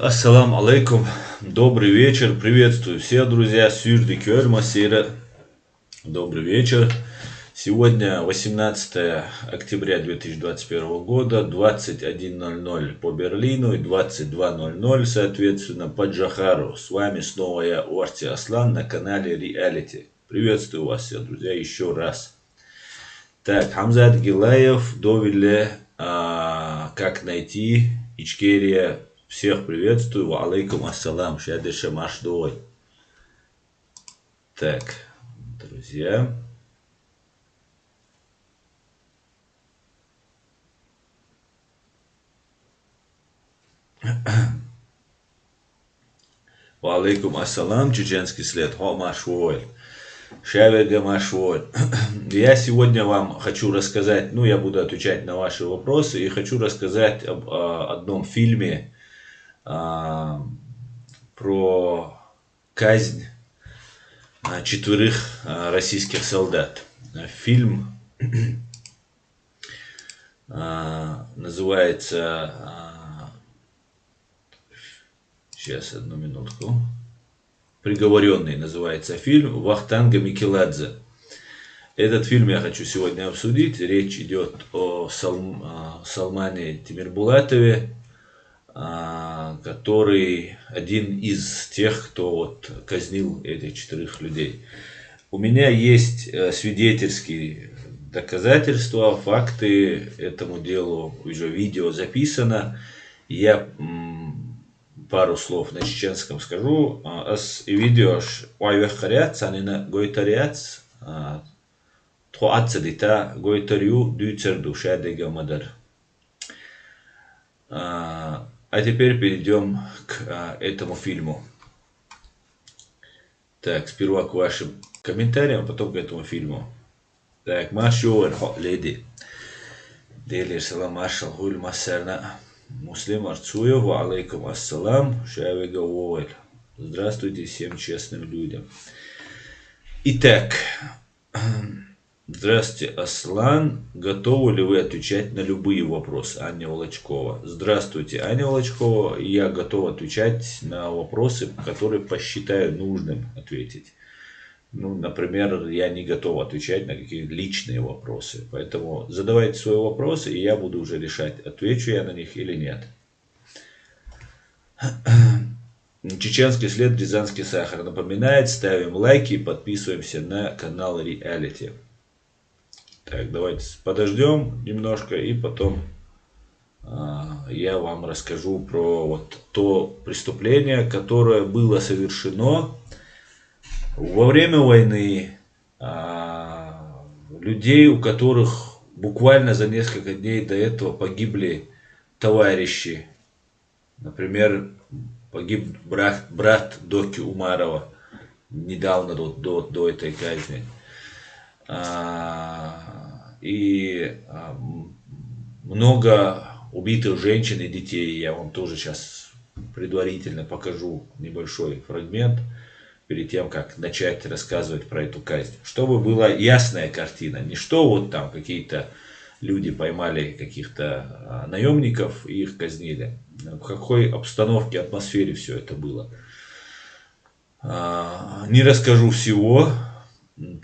Ассаламу алейкум, добрый вечер, приветствую всех, друзья, Сюрди Кёрмасира, добрый вечер. Сегодня 18 октября 2021 года, 21:00 по Берлину и 22:00, соответственно, по Джахару. С вами снова я, Орти Аслан, на канале Reality. Приветствую вас всех, друзья, еще раз. Так, Хамзат Гилаев, Довиле, как найти Ичкерия. Всех приветствую. Ва алейкум ассалам. Шадыша Машдой. Так, друзья. Ва алейкум ассалам. Чеченский след. Ха Машвой. Шавега Машвой. Я сегодня вам хочу рассказать, я буду отвечать на ваши вопросы и хочу рассказать об одном фильме про казнь 4 российских солдат. Фильм называется, сейчас одну минутку, «Приговоренный» называется фильм, Вахтанга Микеладзе. Этот фильм я хочу сегодня обсудить. Речь идет о Салмане Тимирбулатове, который один из тех, кто казнил этих 4 людей. У меня есть свидетельские доказательства, факты этому делу, уже видео записано. Я пару слов на чеченском скажу. Видео ойвехаряц, анина гойтаряц, тхуацадита гойтарю дюцерду шадега мадар. А теперь перейдем к этому фильму. Так, сперва к вашим комментариям, потом к этому фильму. Так, Машуэр, леди. Делир салам маршал хуль массарна. Муслим Арцуев, ва алейкум ассалам, шавега уоль. Здравствуйте всем честным людям. Итак, здравствуйте, Аслан. Готовы ли вы отвечать на любые вопросы? Аня Волочкова. Здравствуйте, Аня Волочкова. Я готов отвечать на вопросы, которые посчитаю нужным ответить. Например, я не готов отвечать на какие-то личные вопросы. Поэтому задавайте свои вопросы, и я буду уже решать, отвечу я на них или нет. Чеченский след, Рязанский сахар. Напоминает, ставим лайки и подписываемся на канал Reality. Так, давайте подождем немножко, и потом я вам расскажу про то преступление, которое было совершено во время войны. Людей, у которых буквально за несколько дней до этого погибли товарищи. Например, погиб брат Доки Умарова недавно до этой казни. И много убитых женщин и детей. Я вам тоже сейчас предварительно покажу небольшой фрагмент перед тем, как начать рассказывать про эту казнь. Чтобы была ясная картина. Не что там какие-то люди поймали каких-то наемников и их казнили. В какой обстановке, атмосфере все это было. Не расскажу всего,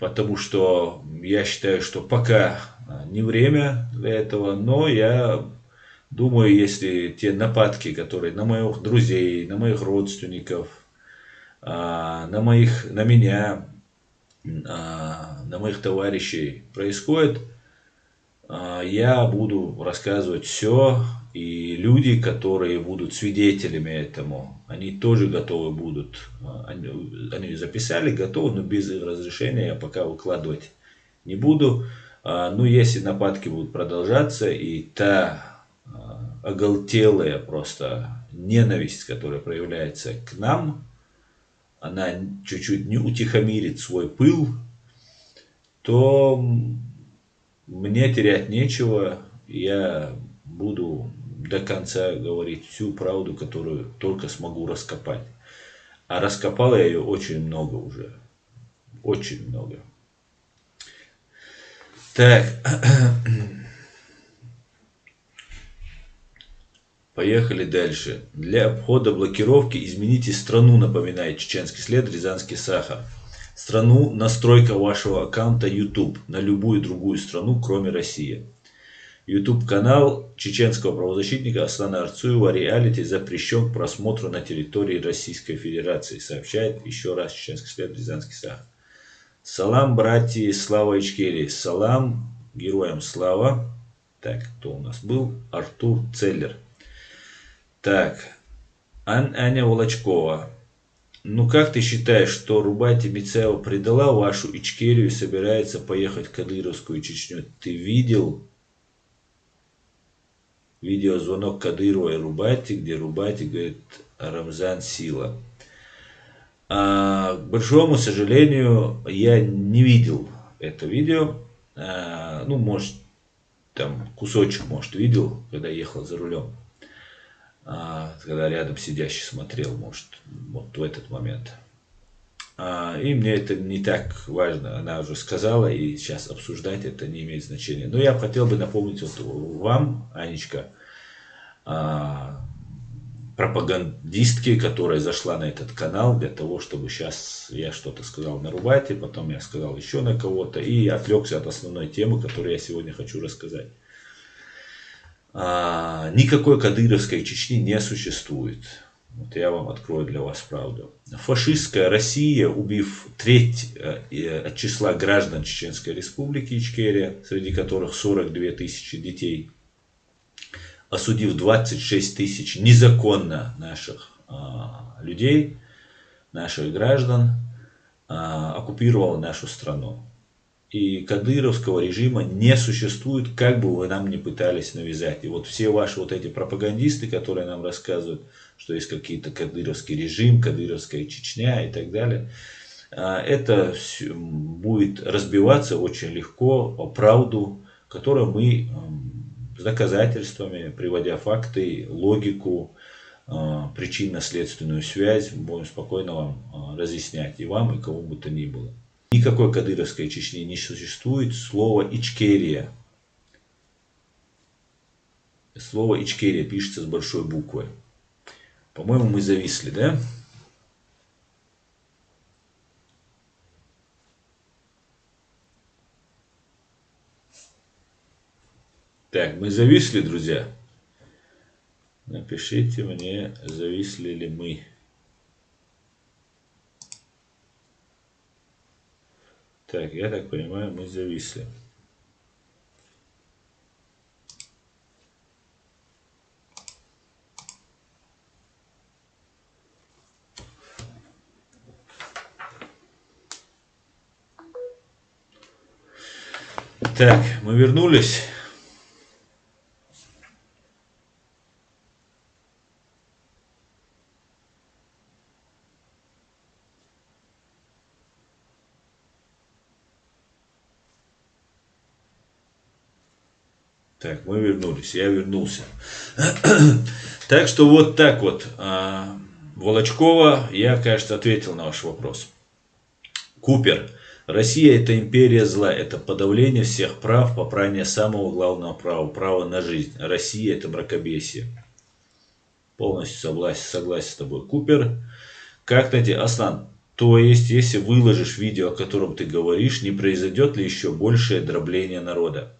потому что я считаю, что пока не время для этого, но я думаю, если те нападки, которые на моих друзей, на моих родственников, на меня, на моих товарищей происходит, я буду рассказывать все, и люди, которые будут свидетелями этому, они тоже готовы будут, они записали, готовы, но без их разрешения я пока выкладывать не буду. Но если нападки будут продолжаться, и та оголтелая просто ненависть, которая проявляется к нам, она чуть-чуть не утихомирит свой пыл, то мне терять нечего. Я буду до конца говорить всю правду, которую только смогу раскопать. А раскопал я ее очень много уже. Очень много. Так. Поехали дальше. Для обхода блокировки измените страну, напоминает чеченский след, Рязанский сахар. Страну настройка вашего аккаунта YouTube на любую другую страну, кроме России. YouTube канал чеченского правозащитника Аслана Арцуева «Реалити» запрещен к просмотру на территории Российской Федерации, сообщает еще раз чеченский след, Рязанский сахар. Салам, братья, слава Ичкерии. Салам, героям слава. Так, кто у нас был? Артур Целлер. Так, Аня Волочкова. Ну как ты считаешь, что Рубати Мицаева предала вашу Ичкерию и собирается поехать в Кадыровскую Чечню? Ты видел видеозвонок Кадырова и Рубати, где Рубати говорит Рамзан сила? К большому сожалению, я не видел это видео. Ну, может, там кусочек, может, видел, когда ехал за рулем. Когда рядом сидящий смотрел, может, вот в этот момент. И мне это не так важно, она уже сказала, и сейчас обсуждать это не имеет значения. Но я хотел бы напомнить вот вам, Анечка, пропагандистке, которая зашла на этот канал для того, чтобы сейчас я что-то сказал на Рубате, потом я сказал еще на кого-то и отвлекся от основной темы, которую я сегодня хочу рассказать. Никакой кадыровской Чечни не существует. Вот я вам открою для вас правду. Фашистская Россия, убив треть от числа граждан Чеченской Республики Ичкерия, среди которых 42 тысячи детей, осудив 26 тысяч незаконно наших людей, наших граждан, оккупировала нашу страну. И кадыровского режима не существует, как бы вы нам ни пытались навязать. И вот все ваши вот эти пропагандисты, которые нам рассказывают, что есть какие-то кадыровский режим, кадыровская Чечня и так далее, это будет разбиваться очень легко о правду, которую мы с доказательствами, приводя факты, логику, причинно-следственную связь, будем спокойно вам разъяснять, и вам, и кому бы то ни было. Никакой кадыровской Чечни не существует. Слово Ичкерия. Слово Ичкерия пишется с большой буквы. По-моему, мы зависли, да? Так, мы зависли, друзья? Напишите мне, зависли ли мы. Так, я так понимаю, мы зависли. Так, мы вернулись. Так, мы вернулись, я вернулся. Так что вот так вот, Волочкова, я, кажется, ответил на ваш вопрос. Купер. Россия это империя зла, это подавление всех прав, попрание самого главного права, право на жизнь. Россия это мракобесие. Полностью согласен с тобой. Купер. Как найти? Аслан, то есть, если выложишь видео, о котором ты говоришь, не произойдет ли еще большее дробление народа?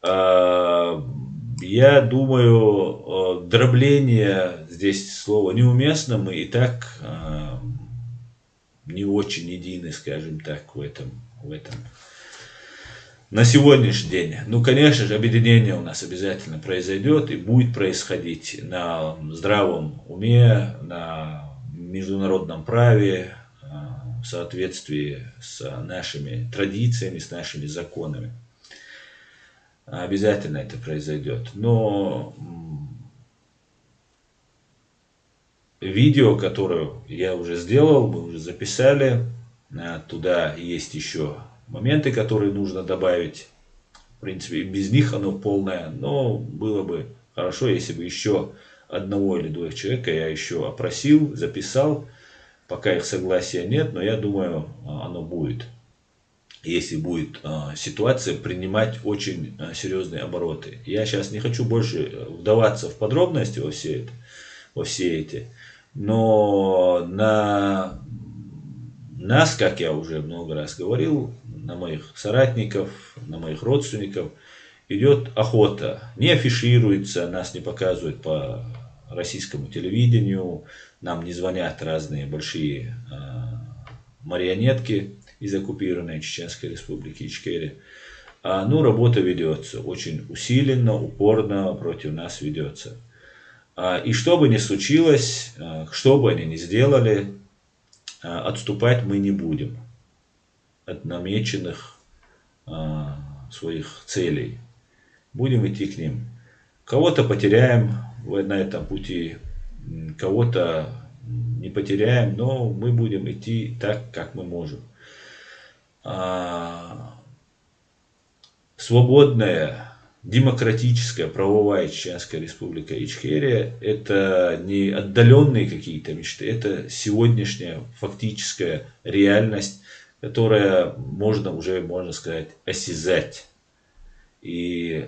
Я думаю, дробление здесь слово неуместно, мы и так не очень едины, скажем так, в этом. На сегодняшний день, ну, конечно же, объединение у нас обязательно произойдет и будет происходить на здравом уме, на международном праве, в соответствии с нашими традициями, с нашими законами. Обязательно это произойдет. Но видео, которое я уже сделал, мы уже записали, туда есть еще моменты, которые нужно добавить. В принципе, без них оно полное, но было бы хорошо, если бы еще одного или двух человека я еще опросил, записал. Пока их согласия нет, но я думаю, оно будет. если будет ситуация принимать очень серьезные обороты. Я сейчас не хочу больше вдаваться в подробности во все эти, но на нас, как я уже много раз говорил, на моих соратников, на моих родственников идет охота. Не афишируется, нас не показывают по российскому телевидению, нам не звонят разные большие марионетки из оккупированной Чеченской Республики Ичкерия. Ну, работа ведется очень усиленно, упорно против нас ведется. И что бы ни случилось, что бы они ни сделали, отступать мы не будем от намеченных своих целей. Будем идти к ним. Кого-то потеряем на этом пути, кого-то не потеряем, но мы будем идти так, как мы можем. Свободная, демократическая, правовая Чеченская Республика Ичкерия – это не отдаленные какие-то мечты, это сегодняшняя фактическая реальность, которая можно сказать, осязать. И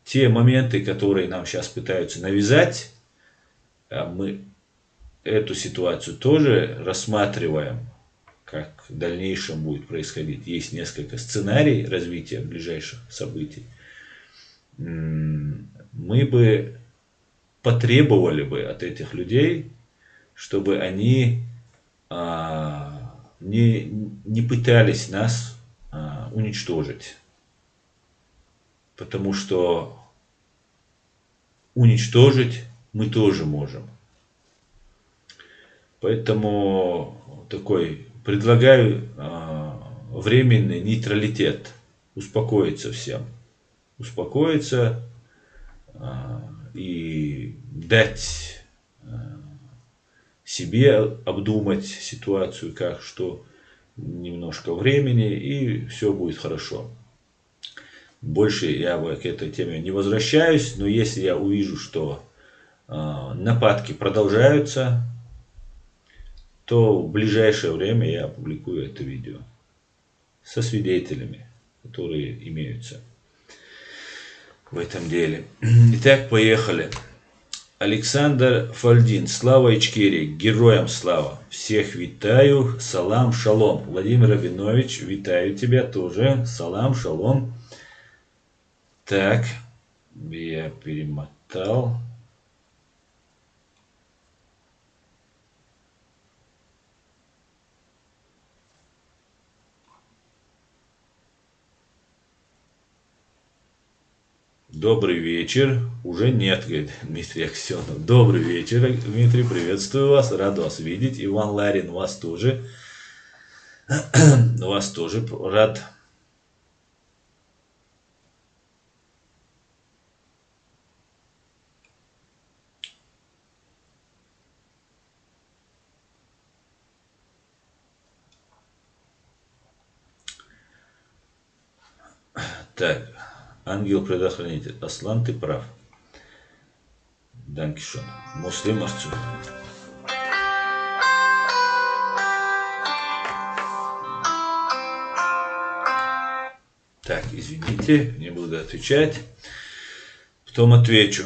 те моменты, которые нам сейчас пытаются навязать, мы эту ситуацию тоже рассматриваем, как в дальнейшем будет происходить. Есть несколько сценариев развития ближайших событий. Мы бы потребовали бы от этих людей, чтобы они не пытались нас уничтожить. Потому что уничтожить мы тоже можем. Поэтому предлагаю временный нейтралитет. Успокоиться всем. Успокоиться и дать себе обдумать ситуацию, как что, немножко времени, и все будет хорошо. Больше я к этой теме не возвращаюсь, но если я увижу, что нападки продолжаются, то в ближайшее время я опубликую это видео со свидетелями, которые имеются в этом деле. Итак, поехали. Александр Фальдин. Слава Ичкерии, героям слава. Всех витаю, салам, шалом. Владимир Рабинович, витаю тебя тоже. Салам, шалом. Так, я перемотал. Добрый вечер. Уже нет, говорит Дмитрий Аксенов. Добрый вечер, Дмитрий, приветствую вас. Рад вас видеть. Иван Ларин, вас тоже. Вас тоже рад. Так, ангел-предохранитель. Аслан, ты прав. Данкишон. Муслим Арцу. Так, извините, не буду отвечать. Потом отвечу.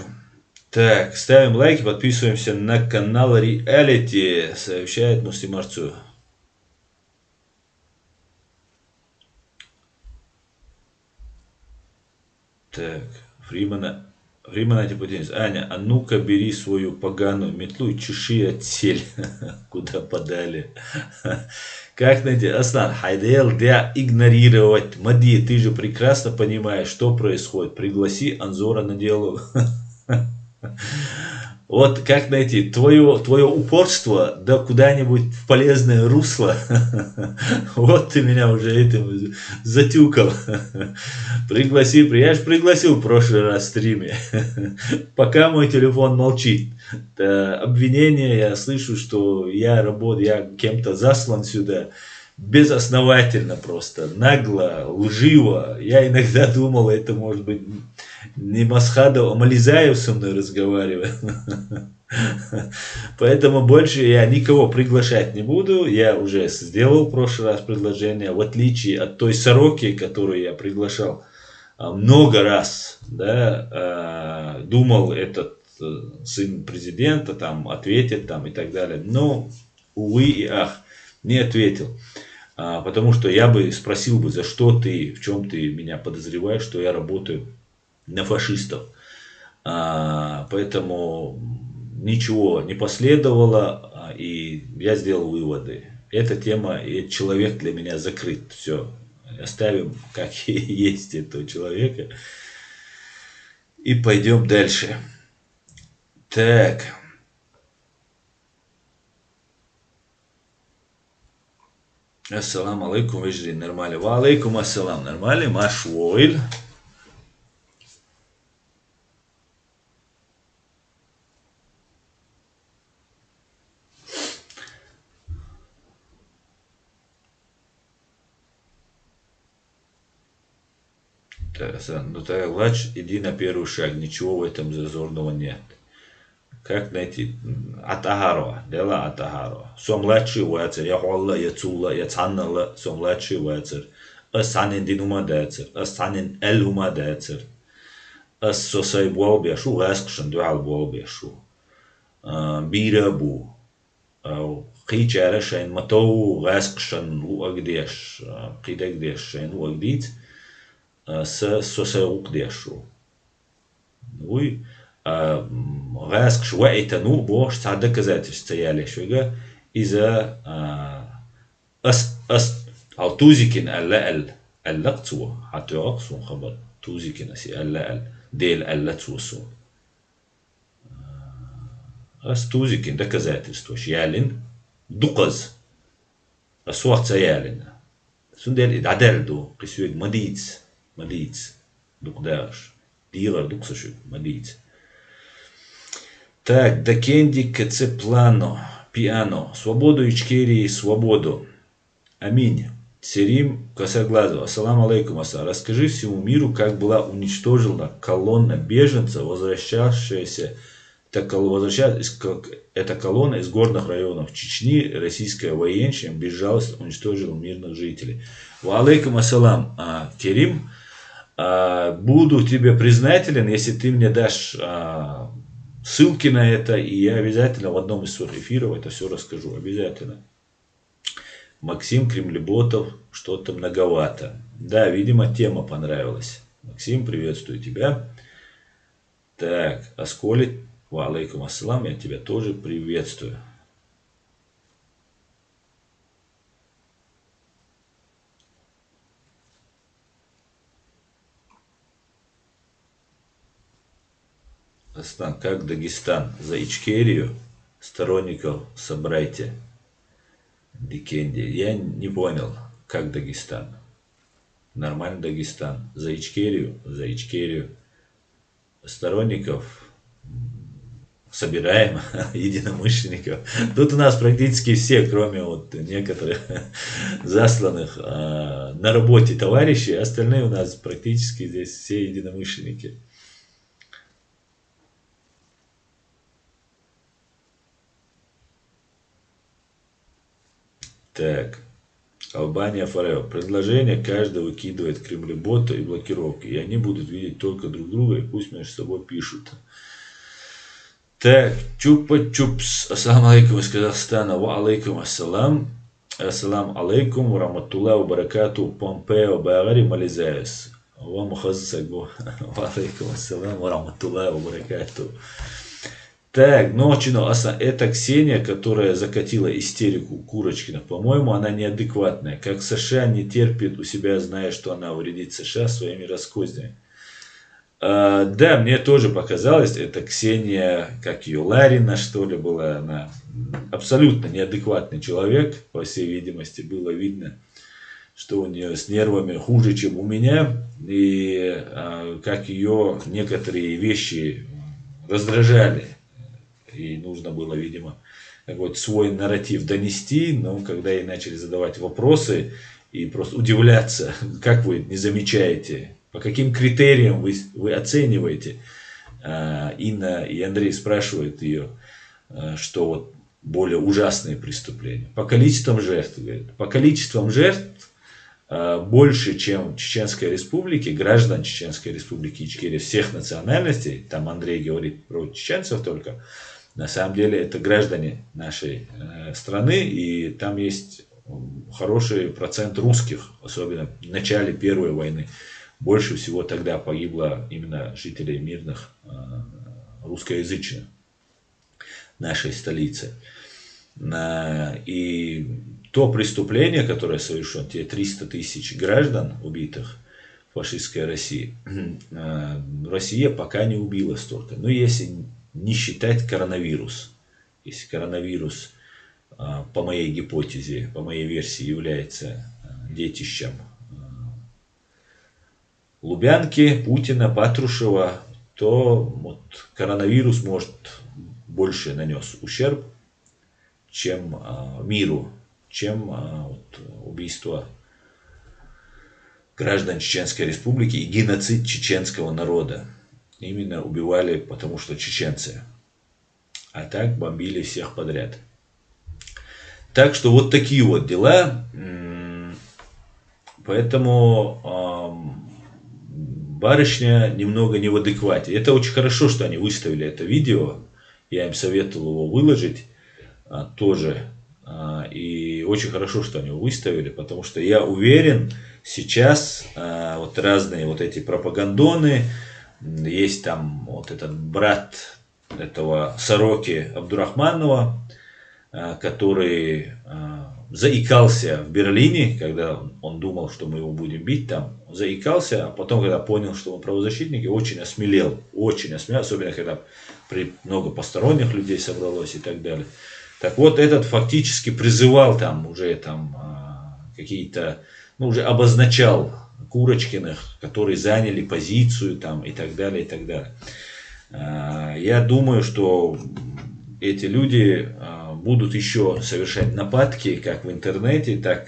Так, ставим лайки, подписываемся на канал Реалити, сообщает Муслим Арцу. Так, Фримана Типотинец. Аня, а ну-ка бери свою поганую метлу и чеши отсель. Куда подали. Как найти? Аслан, хайдел, да игнорировать. Мади, ты же прекрасно понимаешь, что происходит. Пригласи Анзора на диалог. Вот как найти твое упорство, да куда-нибудь в полезное русло. Вот ты меня уже этим затюкал. Пригласи, я же пригласил в прошлый раз в стриме. Пока мой телефон молчит. Обвинение, я слышу, что я кем-то заслан сюда. безосновательно просто, нагло, лживо. Я иногда думал, это может быть не Масхадов, а Мализаев со мной разговаривает. Поэтому больше я никого приглашать не буду. Я уже сделал в прошлый раз предложение, в отличие от той сороки, которую я приглашал много раз, да, думал, этот сын президента там ответит там и так далее. Но, увы и ах, не ответил. Потому что я бы спросил бы, за что ты, в чем ты меня подозреваешь, что я работаю на фашистов. Поэтому ничего не последовало, и я сделал выводы. Эта тема, и человек для меня закрыт. Все, оставим как есть этого человека. И пойдем дальше. Так. Ассаламу алейкум, вежди, нормально. Ва алейкум ассалам, нормально, машвойль. Ну так, Владж, иди на первый шаг, ничего в этом зазорного нет. Как найти? Атагаро, дела Атагаро. Сом младший вацер, я холла, я цула, я цаннала, сом младший вацер. Санин динума дацер, санин элума дацер. Сосай болбешу, раскшен дуал болбешу. Бирабу. Қичара шайн матоу раскшен луагдеш, қидагдеш шайн луагдит. Сосай угдешу. Ну غاسق شوية تنو بوش تعدك كذا تشتيالي شوية إذا أس أو توزيكن ألا اللقطو حتى أقصو خبر توزيكن أسي ألا ديل ألا توسو أس توزيكن ده كذا تشتوش يالن دقز أسوات سيالن سندل عدل دو قسويق مديت دقداش ديغر دقسشو مديت. Так, Дакенди Кацеплано, Пиано, свободу Ичкерии, свободу. Аминь. Серим Косоглазов, ассаламу алейкум, аса. Расскажи всему миру, как была уничтожена колонна беженцев, возвращавшаяся, эта колонна из горных районов Чечни, российская военщина безжалостно уничтожила мирных жителей. Ва алейкум ассалам, Керим. Буду тебе признателен, если ты мне дашь ссылки на это, и я обязательно в одном из своих эфиров это все расскажу. Обязательно. Максим Кремлеботов, что-то многовато. Да, видимо, тема понравилась. Максим, приветствую тебя. Так, Асколи, ва алейкум ассалам, я тебя тоже приветствую. Астан, как Дагестан? За Ичкерию сторонников собрайте. Дикенди. Я не понял, как Дагестан. Нормально Дагестан. За Ичкерию. Сторонников собираем, единомышленников. Тут у нас практически все, кроме вот некоторых засланных на работе товарищей, остальные у нас практически здесь все единомышленники. Так, Албания Форео. Предложение каждый выкидывает кремлебота и блокировки. И они будут видеть только друг друга и пусть между собой пишут. Так, Чупа-Чупс. Ассаламу алейкум из Казахстана. Ва алейкум ассалам. Ассаламу алейкум. Ва раматуллаху ва баракату. Помпео Багари Мализаес. Ва мухазсагу. Ва алейкум ассалам. Ва раматуллаху ва баракату. Так, ночью, это Ксения, которая закатила истерику Курочкина. По-моему, она неадекватная. Как США не терпит у себя, зная, что она вредит США своими раскознями. Да, мне тоже показалось, это Ксения, как ее Ларина, что ли, была. Она абсолютно неадекватный человек, по всей видимости, было видно, что у нее с нервами хуже, чем у меня. И как ее некоторые вещи раздражали. И нужно было, видимо, какой-то свой нарратив донести, но когда ей начали задавать вопросы и просто удивляться, как вы не замечаете, по каким критериям вы оцениваете. Инна и Андрей спрашивают ее, что вот более ужасные преступления. По количествам жертв, говорит, по количествам жертв больше, чем в Чеченской Республике, граждан Чеченской Республики Ичкерия всех национальностей, там Андрей говорит про чеченцев только, на самом деле это граждане нашей страны, и там есть хороший процент русских, особенно в начале Первой войны. Больше всего тогда погибло именно жителей мирных русскоязычных нашей столицы. И то преступление, которое совершено, те 300 тысяч граждан, убитых в фашистской России, Россия пока не убила столько. Но если не считать коронавирус. Если коронавирус, по моей гипотезе, по моей версии, является детищем Лубянки, Путина, Патрушева, то вот коронавирус может больше нанес ущерб, чем миру, чем вот, убийство граждан Чеченской Республики и геноцид чеченского народа. Именно убивали, потому что чеченцы. А так бомбили всех подряд. Так что вот такие вот дела. Поэтому барышня немного не в адеквате. Это очень хорошо, что они выставили это видео. Я им советовал его выложить тоже. И очень хорошо, что они его выставили, потому что я уверен, сейчас вот разные вот эти пропагандоны, есть там вот этот брат этого Сороки Абдурахманова, который заикался в Берлине, когда он думал, что мы его будем бить там, заикался, а потом, когда понял, что он правозащитник, очень осмелел, особенно когда много посторонних людей собралось и так далее. Так вот, этот фактически призывал там уже там какие-то, ну, уже обозначал Курочкиных, которые заняли позицию там и так далее, и так далее. Я думаю, что эти люди будут еще совершать нападки, как в интернете, так,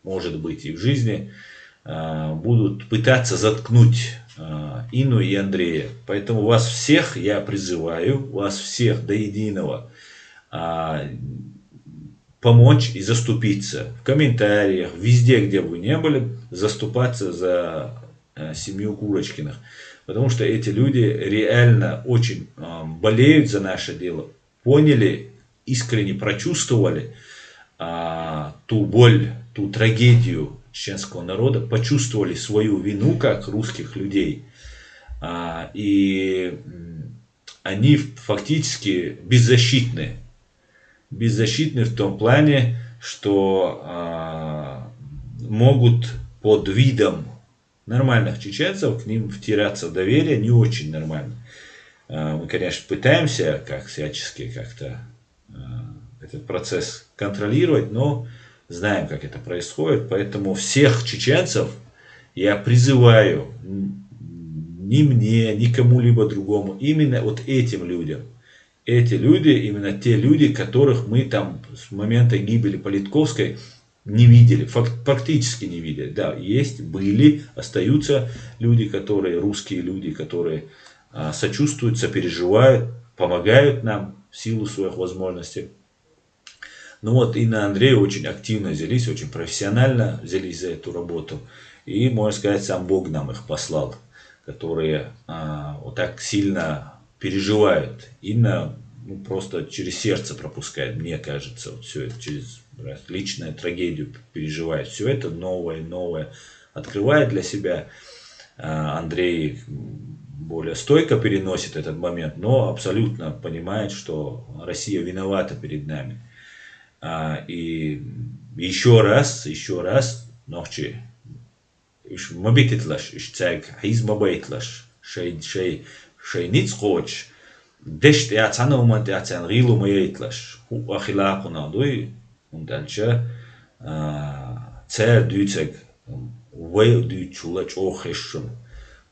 может быть, и в жизни, будут пытаться заткнуть Инну и Андрея. Поэтому вас всех я призываю, вас всех до единого, помочь и заступиться в комментариях, везде, где бы вы не были, заступаться за семью Курочкиных. Потому что эти люди реально очень болеют за наше дело, поняли, искренне прочувствовали ту боль, ту трагедию чеченского народа, почувствовали свою вину как русских людей. И они фактически беззащитны. Беззащитны в том плане, что могут под видом нормальных чеченцев к ним втираться в доверие не очень нормально. Мы, конечно, пытаемся как всячески как-то этот процесс контролировать, но знаем, как это происходит. Поэтому всех чеченцев я призываю, ни мне, ни кому-либо другому, именно вот этим людям. Эти люди, именно те люди, которых мы там с момента гибели Политковской не видели, практически не видели. Да, есть, были, остаются люди, которые, русские люди, которые сочувствуют, сопереживают, помогают нам в силу своих возможностей. Ну вот, Инна и Андрей очень активно взялись, очень профессионально взялись за эту работу. И, можно сказать, сам Бог нам их послал, которые вот так сильно переживают. Инна просто через сердце пропускает, мне кажется, вот все это через личную трагедию переживает. Все это новое открывает для себя. Андрей более стойко переносит этот момент, но абсолютно понимает, что Россия виновата перед нами. И еще раз, ночи, мобититлаш, хизмабайтлаш, шей ниц хоч, дешт яцанумат яцан рилу маитлаш, ахилакуна дуй, und alcha cer düzeg way du chula chocheshum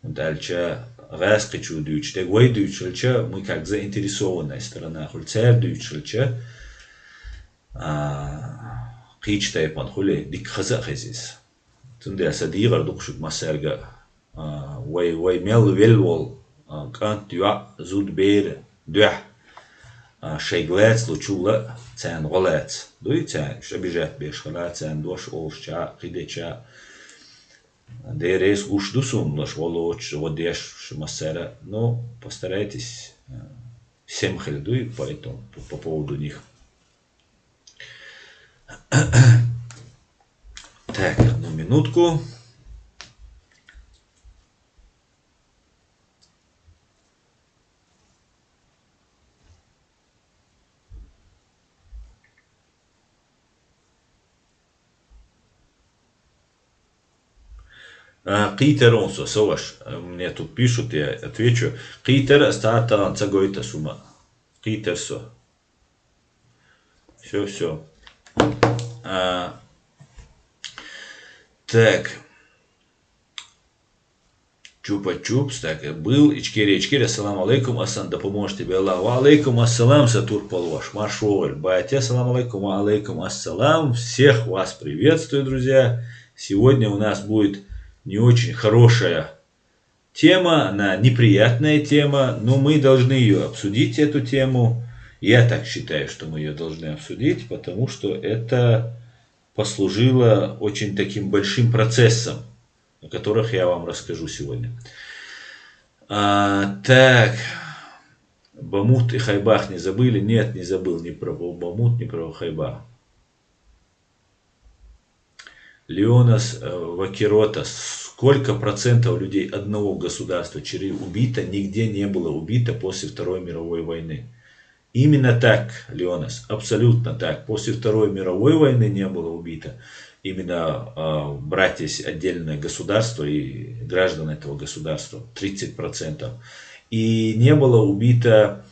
und alcha раскачу дючь, так вой дючильча, мы как заинтересованная сторона, хульцер дючильча, қиичтай пан хуле дик хаза хазис. Тунде асадигар дукшук масерга вай мел велвол кант юа зуд бер дух шейглец лучула цен голец. Дуй цен шабижат беш хала цен дош олшча қидеча дерес гуш дусум лаш волоч водеш масера. Но постарайтесь 7 хельдуй поэтому по поводу них. Так, одну минутку. Қитер онсо, соваш, мне тут пишут, я отвечу. Қитер стартан цагойта сума. Қитер со. Все. Так. Чупа-чупс, так, был, ичкери, ассаламу алейкум, асан, да поможет тебе Аллах. Ва алейкум ассалам, Сатур Полваш, Машоваль, батя, ассаламу алейкум, ва алейкум ассалам. Всех вас приветствую, друзья. Сегодня у нас будет не очень хорошая тема, она неприятная тема, но мы должны ее обсудить, эту тему. Я так считаю, что мы ее должны обсудить, потому что это послужило очень таким большим процессом, о которых я вам расскажу сегодня. Так, Бамут и Хайбах не забыли? Нет, не забыл ни про Бамут, ни про Хайбах. Леонас Вакирота. Сколько процентов людей одного государства убито, нигде не было убито после Второй мировой войны? Именно так, Леонас, абсолютно так. После Второй мировой войны не было убито. Именно братья отдельное государство и граждан этого государства. 30%. И не было убито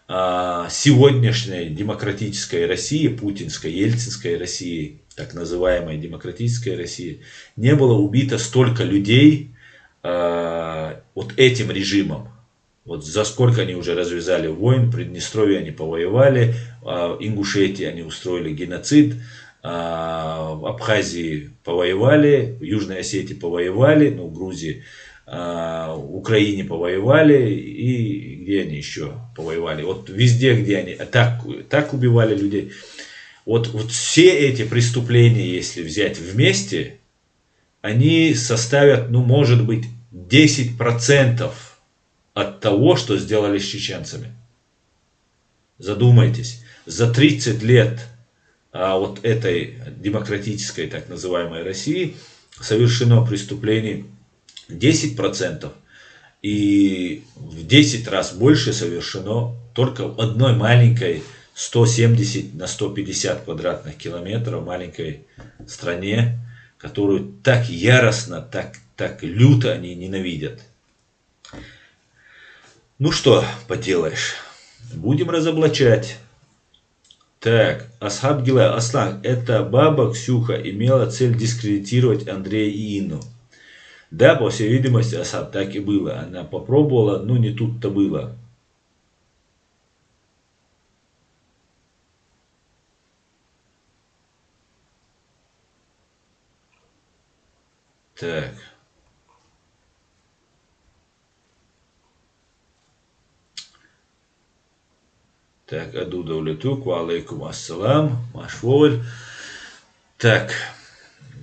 сегодняшней демократической России, путинской, ельцинской России, так называемой демократической России, не было убито столько людей вот этим режимом. Вот за сколько они уже развязали войн, в Приднестровье они повоевали, в Ингушетии они устроили геноцид, в Абхазии повоевали, в Южной Осетии повоевали, ну, в Грузии, в Украине повоевали, и где они еще повоевали. Вот везде, где они так убивали людей. Вот все эти преступления, если взять вместе, они составят, ну, может быть, 10% от того, что сделали с чеченцами. Задумайтесь, за 30 лет вот этой демократической, так называемой России совершено преступлений 10%, и в 10 раз больше совершено только в одной маленькой 170 на 150 квадратных километров маленькой стране, которую так яростно, так люто они ненавидят. Ну что поделаешь, будем разоблачать. Так, Асхаб Гила, Аслан, эта баба Ксюха имела цель дискредитировать Андрея и Инну. Да, по всей видимости, Асхаб, так и было. Она попробовала, но не тут-то было. Так. Так, Аду Давлетук, ва алейкум ассалам, Машволь. Так,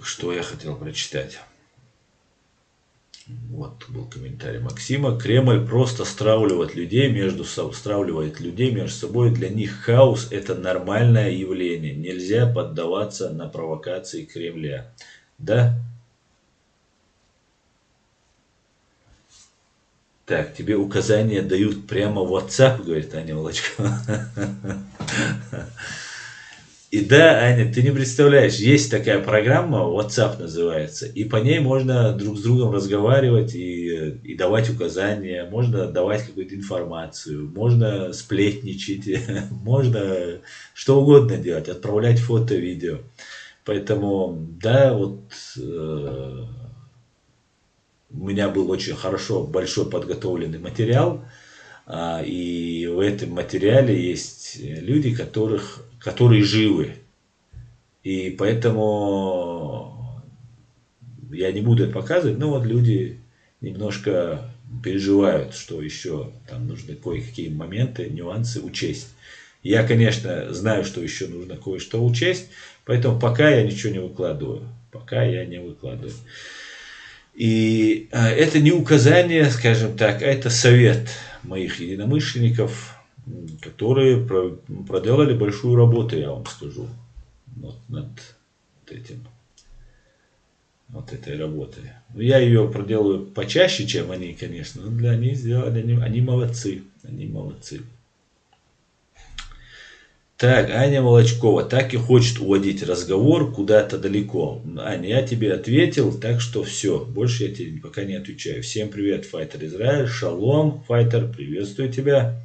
что я хотел прочитать. Вот был комментарий Максима. Кремль просто стравливает людей между собой. Для них хаос — это нормальное явление. Нельзя поддаваться на провокации Кремля. Да? Так, тебе указания дают прямо в WhatsApp, говорит Аня Волочкова. И да, Аня, ты не представляешь, есть такая программа, WhatsApp называется, и по ней можно друг с другом разговаривать и давать указания, можно давать какую-то информацию, можно сплетничать, можно что угодно делать, отправлять фото, видео. Поэтому, да, вот у меня был очень хорошо, большой подготовленный материал, и в этом материале есть люди, которые живы. И поэтому я не буду это показывать, но вот люди немножко переживают, что еще там нужно кое-какие моменты, нюансы учесть. Я, конечно, знаю, что еще нужно кое-что учесть, поэтому пока я ничего не выкладываю. Пока я не выкладываю. И это не указание, скажем так, а это совет моих единомышленников, которые проделали большую работу, я вам скажу, вот над этим, вот этой работой. Но я ее проделаю почаще, чем они, конечно, но для них сделали, они молодцы, они молодцы. Так, Аня Молочкова так и хочет уводить разговор куда-то далеко. Аня, я тебе ответил, так что все, больше я тебе пока не отвечаю. Всем привет, Файтер Израиль, шалом, Файтер, приветствую тебя.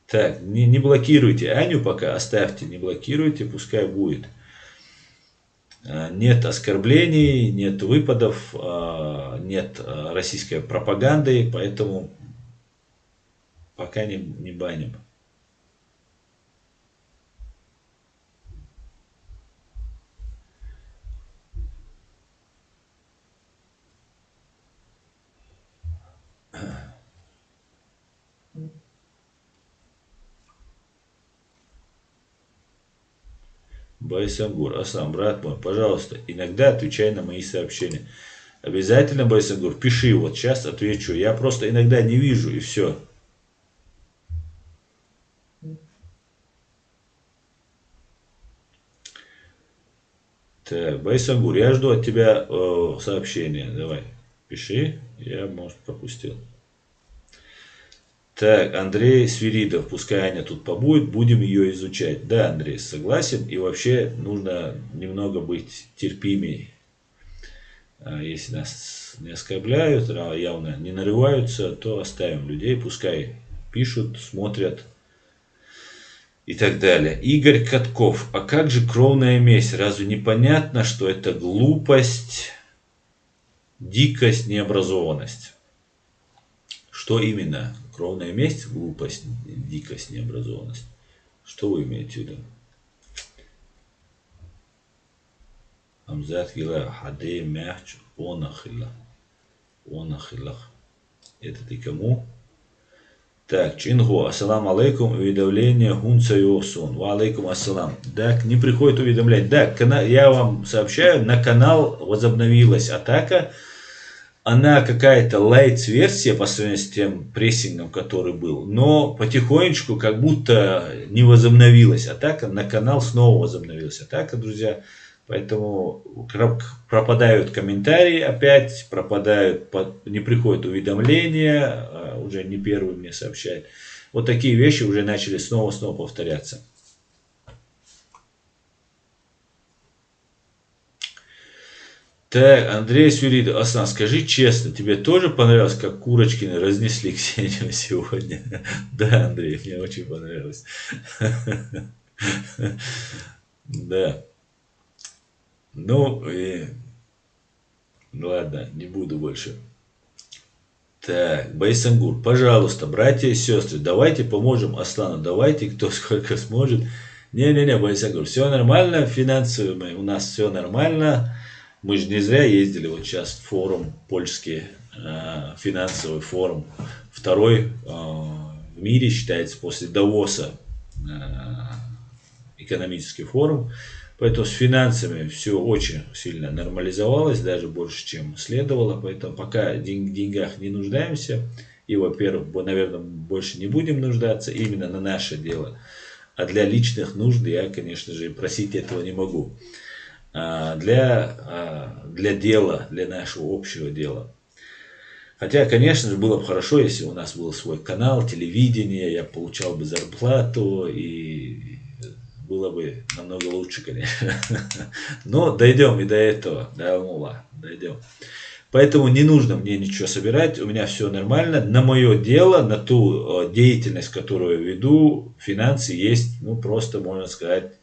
Так, не блокируйте Аню пока, оставьте, не блокируйте, пускай будет. Нет оскорблений, нет выпадов, нет российской пропаганды, поэтому пока не баним. Байсангур, Аслан, брат мой, пожалуйста, иногда отвечай на мои сообщения. Обязательно, Байсангур, пиши, вот сейчас отвечу. Я просто иногда не вижу, и все. Так, Байсангур, я жду от тебя сообщения. Давай, пиши, я, может, пропустил. Так, Андрей Свиридов, пускай Аня тут побудет, будем ее изучать. Да, Андрей, согласен. И вообще нужно немного быть терпимей. Если нас не оскорбляют, явно не нарываются, то оставим людей, пускай пишут, смотрят и так далее. Игорь Катков, а как же кровная месть? Разве непонятно, что это глупость, дикость, необразованность? Что именно? Кровная месть, глупость, дикость, необразованность. Что вы имеете в виду? Амзат гила хаде мяч онахила. Онахилах. Это ты кому? Так, Чингу, ассаламу алейкум, уведомление Гунца Йосун. Ва алейкум ассалам. Так, не приходит уведомлять. Да, я вам сообщаю, на канал возобновилась атака. Она какая-то лайтс-версия по сравнению с тем прессингом, который был. Но потихонечку как будто не возобновилась атака. На канал снова возобновилась атака, друзья. Поэтому пропадают комментарии опять, не приходят уведомления, уже не первый мне сообщает. Вот такие вещи уже начали снова повторяться. Так, Андрей Свиридов, Аслан, скажи честно, тебе тоже понравилось, как Курочкины разнесли Ксению сегодня? Да, Андрей, мне очень понравилось. Да. Ну, ладно, не буду больше. Так, Байсангур, пожалуйста, братья и сестры, давайте поможем Аслану, давайте, кто сколько сможет. Не-не-не, Байсангур, все нормально, финансово у нас все нормально. Мы же не зря ездили, вот сейчас форум польский, финансовый форум, второй в мире считается после Давоса экономический форум. Поэтому с финансами все очень сильно нормализовалось, даже больше, чем следовало. Поэтому пока в деньгах не нуждаемся. И, во-первых, наверное, больше не будем нуждаться именно на наше дело. А для личных нужд я, конечно же, просить этого не могу. Для дела, для нашего общего дела. Хотя, конечно же, было бы хорошо, если у нас был свой канал, телевидение, я получал бы зарплату и было бы намного лучше, конечно. Но дойдем и до этого, да, Аллах, дойдем. Поэтому не нужно мне ничего собирать, у меня все нормально. На мое дело, на ту деятельность, которую я веду, финансы есть, ну, просто, можно сказать,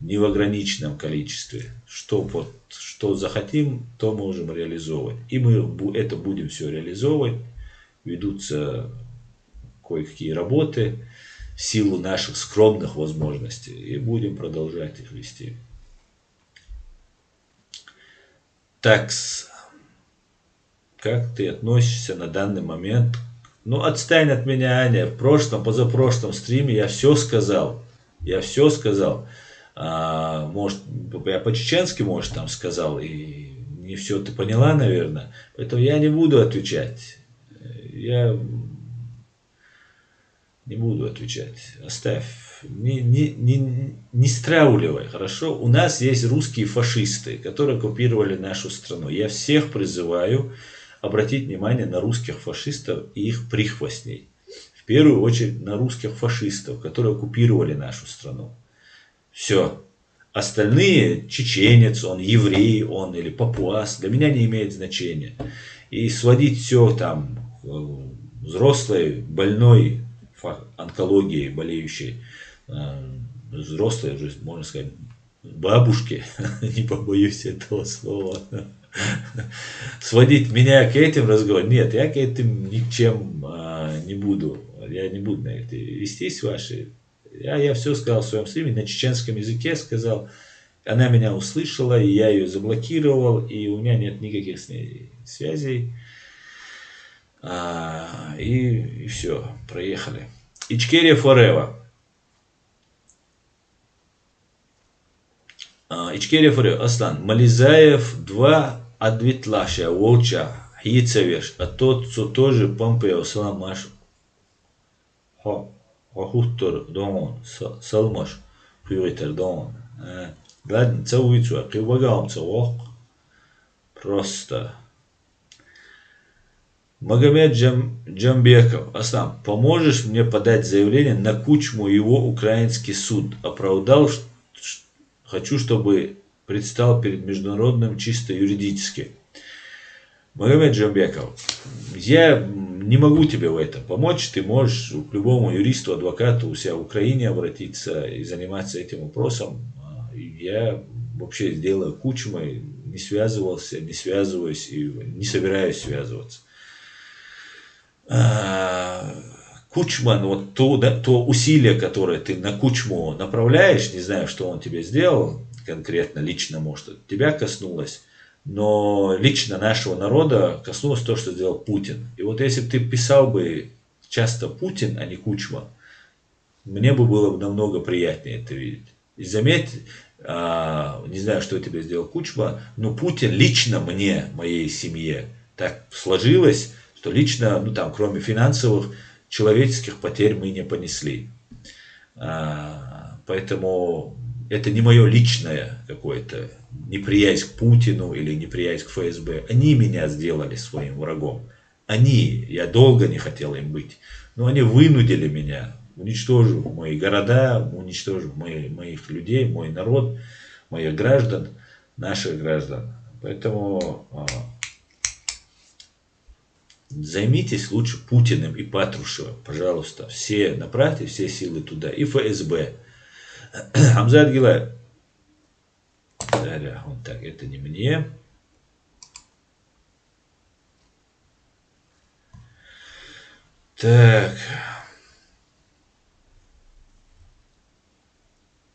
не в ограниченном количестве. Что захотим, то можем реализовывать. И мы это будем все реализовывать. Ведутся кое-какие работы в силу наших скромных возможностей. И будем продолжать их вести. Так, как ты относишься на данный момент? Ну, отстань от меня, Аня. В прошлом, позапрошлом стриме я все сказал. Я все сказал. Может, я по-чеченски, может, там сказал, и не все ты поняла, наверное. Поэтому я не буду отвечать. Я не буду отвечать. Оставь. Не стравливай, хорошо? У нас есть русские фашисты, которые оккупировали нашу страну. Я всех призываю обратить внимание на русских фашистов и их прихвостней. В первую очередь на русских фашистов, которые оккупировали нашу страну. Все. Остальные, чеченец, он еврей, он или папуас, для меня не имеет значения. И сводить все там, взрослой, больной, онкологией болеющей, взрослой, можно сказать, бабушке, не побоюсь этого слова, сводить меня к этим разговорам. Нет, я к этим ничем не буду. Я не буду на это вестись ваши. Я все сказал в своем стриме, на чеченском языке сказал. Она меня услышала, и я ее заблокировал, и у меня нет никаких с ней связей. И все, проехали. Ичкерия Forever. Ичкерия Forever. Аслан. Мализаев 2 Адвитлаша, Волча, Хицевеш, а тот, кто тоже помпео саламаш, хохуттор дон, салмаш, хуйтер дон. Ладно, целуйте, а кивагам целух. Просто. Магомед Джамбеков. Аслан, поможешь мне подать заявление на Кучму его украинский суд? Оправдал, хочу, чтобы предстал перед международным чисто юридически. Магомед Джамбеков, я не могу тебе в этом помочь. Ты можешь к любому юристу, адвокату у себя в Украине обратиться и заниматься этим вопросом. Я вообще с делом Кучмой не связывался, не связываюсь и не собираюсь связываться. Кучман, вот то усилие, которое ты на Кучму направляешь, не знаю, что он тебе сделал, конкретно, лично, может, тебя коснулось, но лично нашего народа коснулось то, что сделал Путин. И вот если бы ты писал бы часто Путин, а не Кучма, мне бы было намного приятнее это видеть. И заметь, не знаю, что тебе сделал Кучма, но Путин лично мне, моей семье, так сложилось, что лично, ну там, кроме финансовых, человеческих потерь мы не понесли. Поэтому это не мое личное какое-то неприязнь к Путину или неприязнь к ФСБ. Они меня сделали своим врагом. Я долго не хотел им быть, но они вынудили меня, уничтожив мои города, уничтожив моих людей, мой народ, моих граждан, наших граждан. Поэтому займитесь лучше Путиным и Патрушевым, пожалуйста. Все направьте все силы туда. И ФСБ. Хамзат Гилаев. Вот так, это не мне. Так.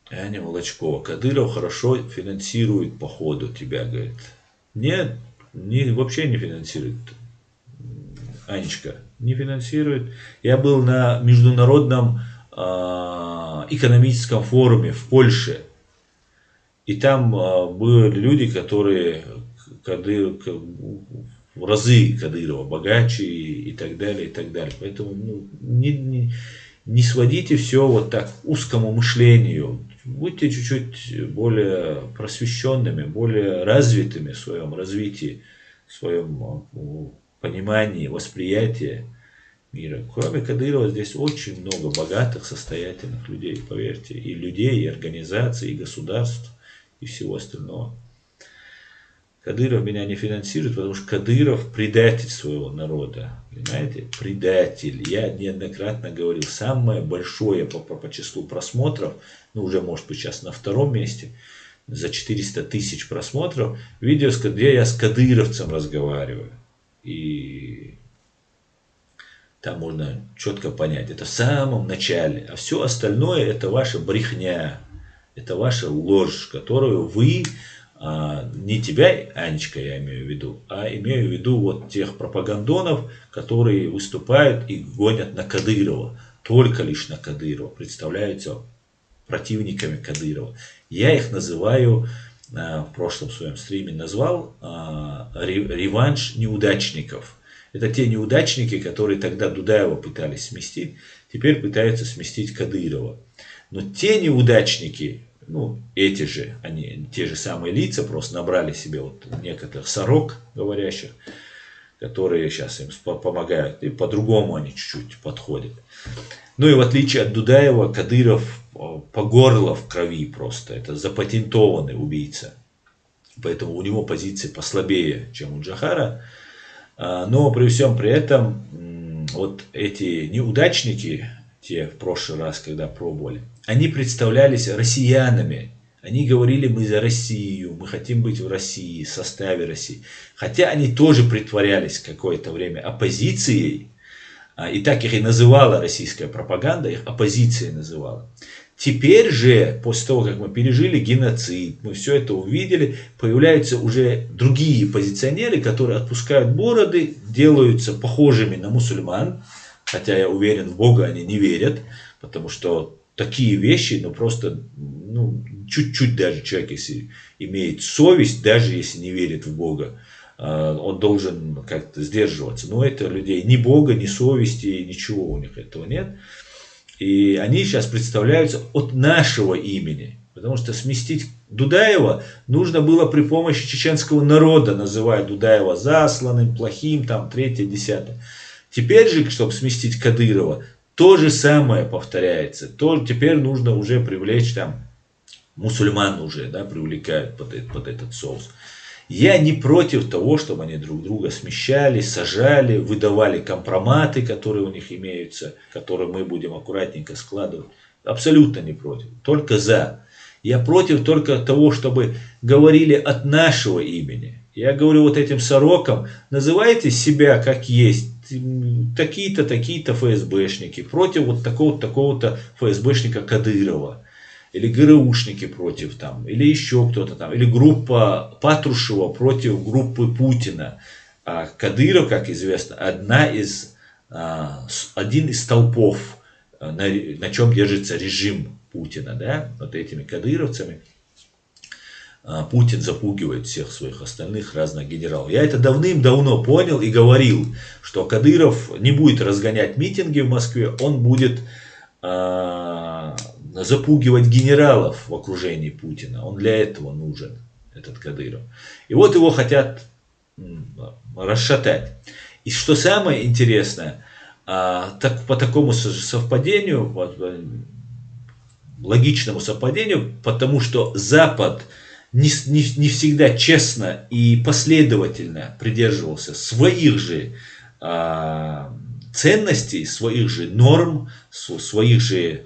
Аня Молочкова. Кадыров хорошо финансирует походу тебя, говорит. Нет, вообще не финансирует. Анечка, не финансирует. Я был на международном экономическом форуме в Польше. И там были люди, которые в разы Кадырова богаче и так далее, и так далее. Поэтому не сводите все вот так к узкому мышлению. Будьте чуть-чуть более просвещенными, более развитыми в своем развитии, в своем понимании, восприятии мира. Кроме Кадырова здесь очень много богатых, состоятельных людей, поверьте. И людей, и организаций, и государств, и всего остального. Кадыров меня не финансирует, потому что Кадыров предатель своего народа. Понимаете? Предатель. Я неоднократно говорил, самое большое по числу просмотров, ну уже может быть сейчас на втором месте, за 400 тысяч просмотров, видео, где я с кадыровцем разговариваю. И там можно четко понять, это в самом начале. А все остальное это ваша брехня, это ваша ложь, которую вы... не тебя, Анечка, я имею в виду, а имею в виду вот тех пропагандонов, которые выступают и гонят на Кадырова. Только лишь на Кадырова. Представляются противниками Кадырова. Я их называю, в прошлом своем стриме назвал, реванш неудачников. Это те неудачники, которые тогда Дудаева пытались сместить, теперь пытаются сместить Кадырова. Но те неудачники... Ну, эти же, они, те же самые лица, просто набрали себе вот некоторых сорок говорящих, которые сейчас им помогают, и по-другому они чуть-чуть подходят. Ну и в отличие от Дудаева, Кадыров по горло в крови просто, это запатентованный убийца. Поэтому у него позиции послабее, чем у Джохара. Но при всем при этом, вот эти неудачники, те в прошлый раз, когда пробовали, они представлялись россиянами. Они говорили, мы за Россию, мы хотим быть в России, в составе России. Хотя они тоже притворялись какое-то время оппозицией. И так их и называла российская пропаганда, их оппозицией называла. Теперь же, после того, как мы пережили геноцид, мы все это увидели, появляются уже другие позиционеры, которые отпускают бороды, делаются похожими на мусульман. Хотя я уверен, в Бога они не верят, потому что такие вещи, ну просто, ну, чуть-чуть даже человек, если имеет совесть, даже если не верит в Бога, он должен как-то сдерживаться. Но это людей ни Бога, ни совести, ничего у них этого нет. И они сейчас представляются от нашего имени. Потому что сместить Дудаева нужно было при помощи чеченского народа, называя Дудаева засланным, плохим, там, третье, десятое. Теперь же, чтобы сместить Кадырова, то же самое повторяется. Теперь нужно уже привлечь там мусульман уже, да, привлекают под этот соус. Я не против того, чтобы они друг друга смещали, сажали, выдавали компроматы, которые у них имеются, которые мы будем аккуратненько складывать. Абсолютно не против. Только за. Я против только того, чтобы говорили от нашего имени. Я говорю вот этим сорокам, называйте себя как есть. Такие-то, такие-то ФСБшники против вот такого-то ФСБшника Кадырова. Или ГРУшники против там, или еще кто-то там, или группа Патрушева против группы Путина. А Кадыров, как известно, один из столпов, на чем держится режим Путина, да, вот этими кадыровцами. Путин запугивает всех своих остальных разных генералов. Я это давным-давно понял и говорил, что Кадыров не будет разгонять митинги в Москве, он будет запугивать генералов в окружении Путина. Он для этого нужен, этот Кадыров. И вот его хотят расшатать. И что самое интересное, по такому совпадению, логичному совпадению, потому что Запад не всегда честно и последовательно придерживался своих же ценностей, своих же норм, своих же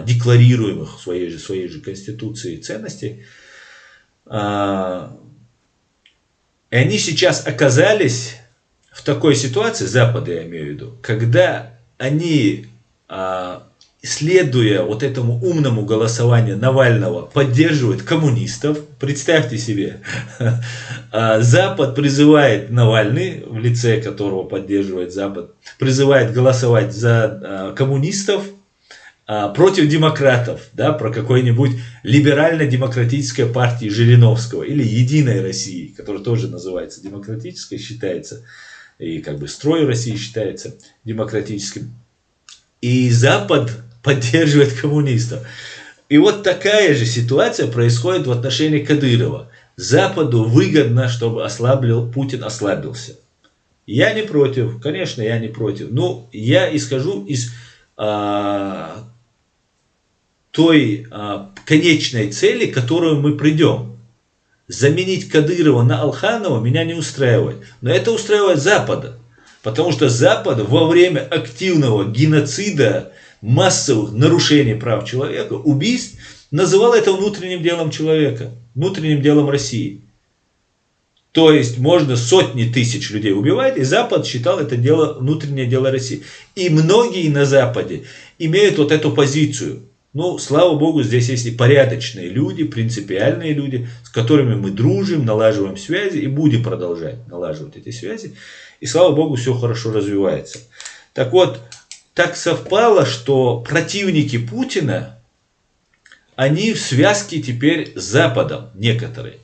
декларируемых, своей же конституции ценностей. И они сейчас оказались в такой ситуации, Запада я имею в виду, когда они, следуя вот этому умному голосованию Навального, поддерживают коммунистов. Представьте себе, Запад призывает Навальный, в лице которого поддерживает Запад, призывает голосовать за коммунистов против демократов, да, про какой-нибудь либерально-демократической партии Жириновского или Единой России, которая тоже называется демократической, считается, и как бы строй России считается демократическим. И Запад поддерживает коммунистов. И вот такая же ситуация происходит в отношении Кадырова. Западу выгодно, чтобы Путин ослабился. Я не против, конечно, я не против. Но я исхожу из той конечной цели, к которой мы придем. заменить Кадырова на Алханова меня не устраивает. Но это устраивает Запада. Потому что Запад во время активного геноцида, массовых нарушений прав человека, убийств, называл это внутренним делом человека, внутренним делом России. То есть можно сотни тысяч людей убивать, и Запад считал это дело, внутреннее дело России. И многие на Западе имеют вот эту позицию. Ну, слава богу, здесь есть и порядочные люди, принципиальные люди, с которыми мы дружим, налаживаем связи и будем продолжать налаживать эти связи. И слава богу, все хорошо развивается. Так вот, так совпало, что противники Путина, они в связке теперь с Западом, некоторые.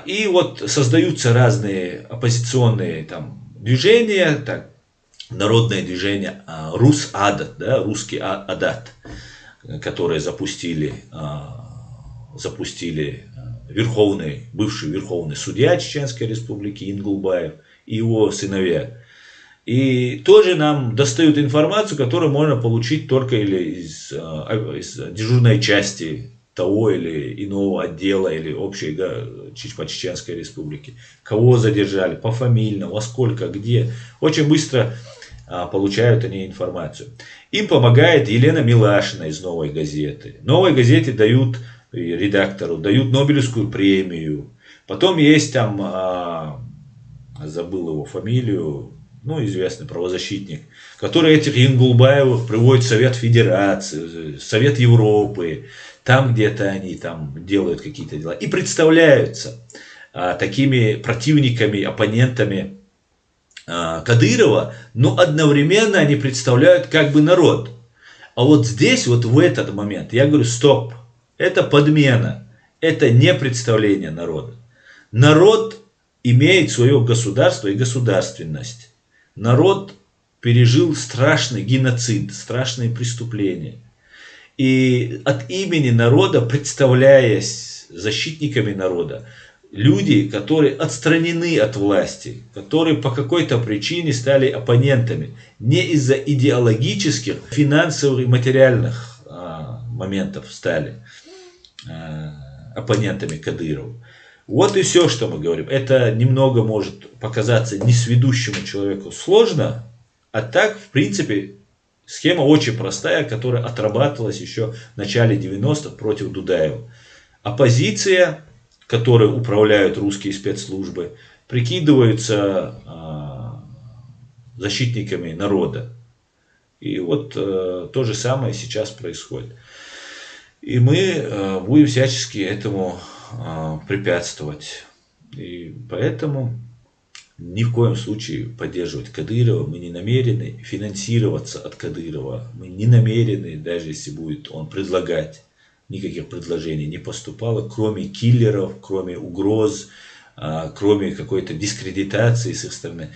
И вот создаются разные оппозиционные там движения, так, народное движение Рус-Адат, да, русский Адат, которые запустили бывший верховный судья Чеченской Республики Ингулбаев и его сыновья. И тоже нам достают информацию, которую можно получить только или из дежурной части того или иного отдела или общей Чеченской Республики. Кого задержали, пофамильно, во сколько, где. Очень быстро получают они информацию. Им помогает Елена Милашина из «Новой газеты». «Новой газете» дают редактору, дают Нобелевскую премию. Потом есть там, забыл его фамилию, ну, известный правозащитник, который этих Ингулбаевых приводит в Совет Федерации, Совет Европы. Там где-то они там делают какие-то дела. И представляются такими противниками, оппонентами Кадырова, но одновременно они представляют как бы народ. А вот здесь, вот в этот момент, я говорю, стоп, это подмена, это не представление народа. Народ имеет свое государство и государственность. Народ пережил страшный геноцид, страшные преступления. И от имени народа, представляясь защитниками народа, люди, которые отстранены от власти, которые по какой-то причине стали оппонентами, не из-за идеологических, финансовых и материальных моментов стали оппонентами Кадырова. Вот и все, что мы говорим. Это немного может показаться несведущему человеку сложно, а так, в принципе, схема очень простая, которая отрабатывалась еще в начале 90-х против Дудаева. Оппозиция, которой управляют русские спецслужбы, прикидываются защитниками народа. И вот то же самое сейчас происходит. И мы будем всячески этому препятствовать. И поэтому ни в коем случае поддерживать Кадырова мы не намерены, финансироваться от Кадырова мы не намерены, даже если будет он предлагать. Никаких предложений не поступало, кроме киллеров, кроме угроз, кроме какой-то дискредитации с их стороны.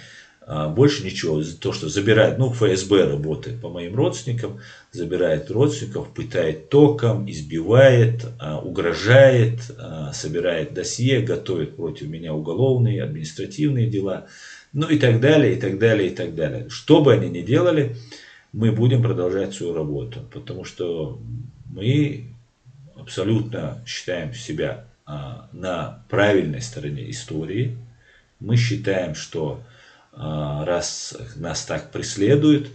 Больше ничего. То, что забирает, ФСБ работает по моим родственникам, забирает родственников, пытает током, избивает, угрожает, собирает досье, готовит против меня уголовные, административные дела, и так далее, и так далее, и так далее. Что бы они ни делали, мы будем продолжать свою работу, потому что мы абсолютно считаем себя на правильной стороне истории. Мы считаем, что раз нас так преследуют,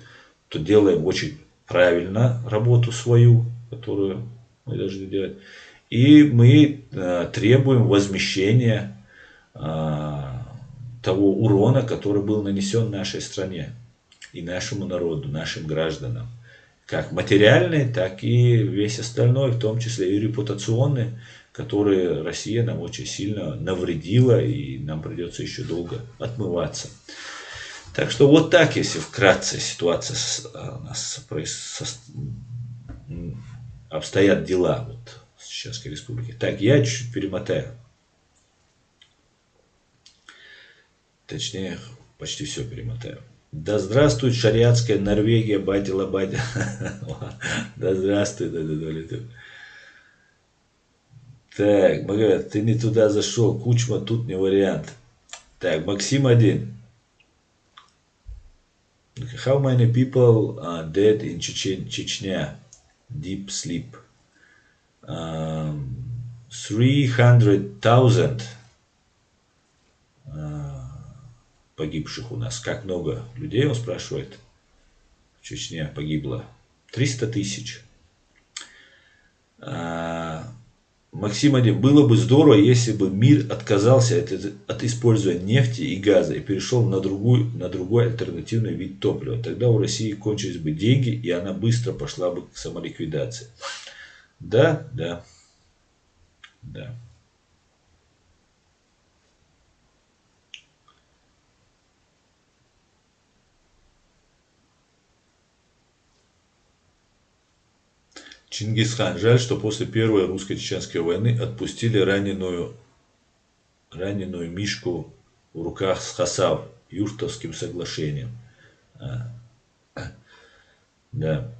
то делаем очень правильно работу свою, которую мы должны делать. И мы требуем возмещения того урона, который был нанесен нашей стране и нашему народу, нашим гражданам. Как материальный, так и весь остальной, в том числе и репутационный, который Россия нам очень сильно навредила, и нам придется еще долго отмываться. Так что вот так, если вкратце ситуация у нас обстоят дела вот в Чеченской Республике. Так, я чуть-чуть перемотаю. Точнее, почти все перемотаю. Да здравствует шариатская Норвегия, батя-лабатя. Да здравствуй, да. Так, Магомед, ты не туда зашел, Кучма тут не вариант. Так, Максим 1. How many people are dead in Chechnya? Deep sleep. 300,000 погибших у нас. Как много людей, он спрашивает, в Чечне погибло? 300 тысяч. Максим, было бы здорово, если бы мир отказался от использования нефти и газа и перешел на другой альтернативный вид топлива. Тогда у России кончились бы деньги, и она быстро пошла бы к самоликвидации. Да, да, да. Чингисхан. Жаль, что после первой русско-чеченской войны отпустили раненую Мишку в руках с Хасав Юртовским соглашением. Да.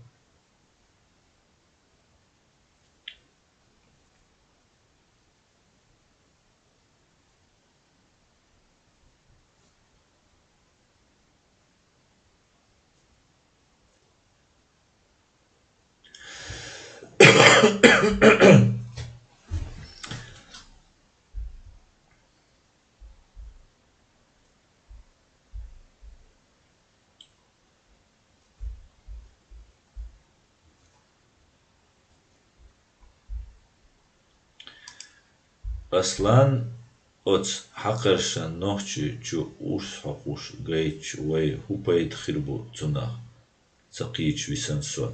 Аслан от хакарша нохчи чу урс хакуш гайч вай хупайт хирбу цунах цакич висансо.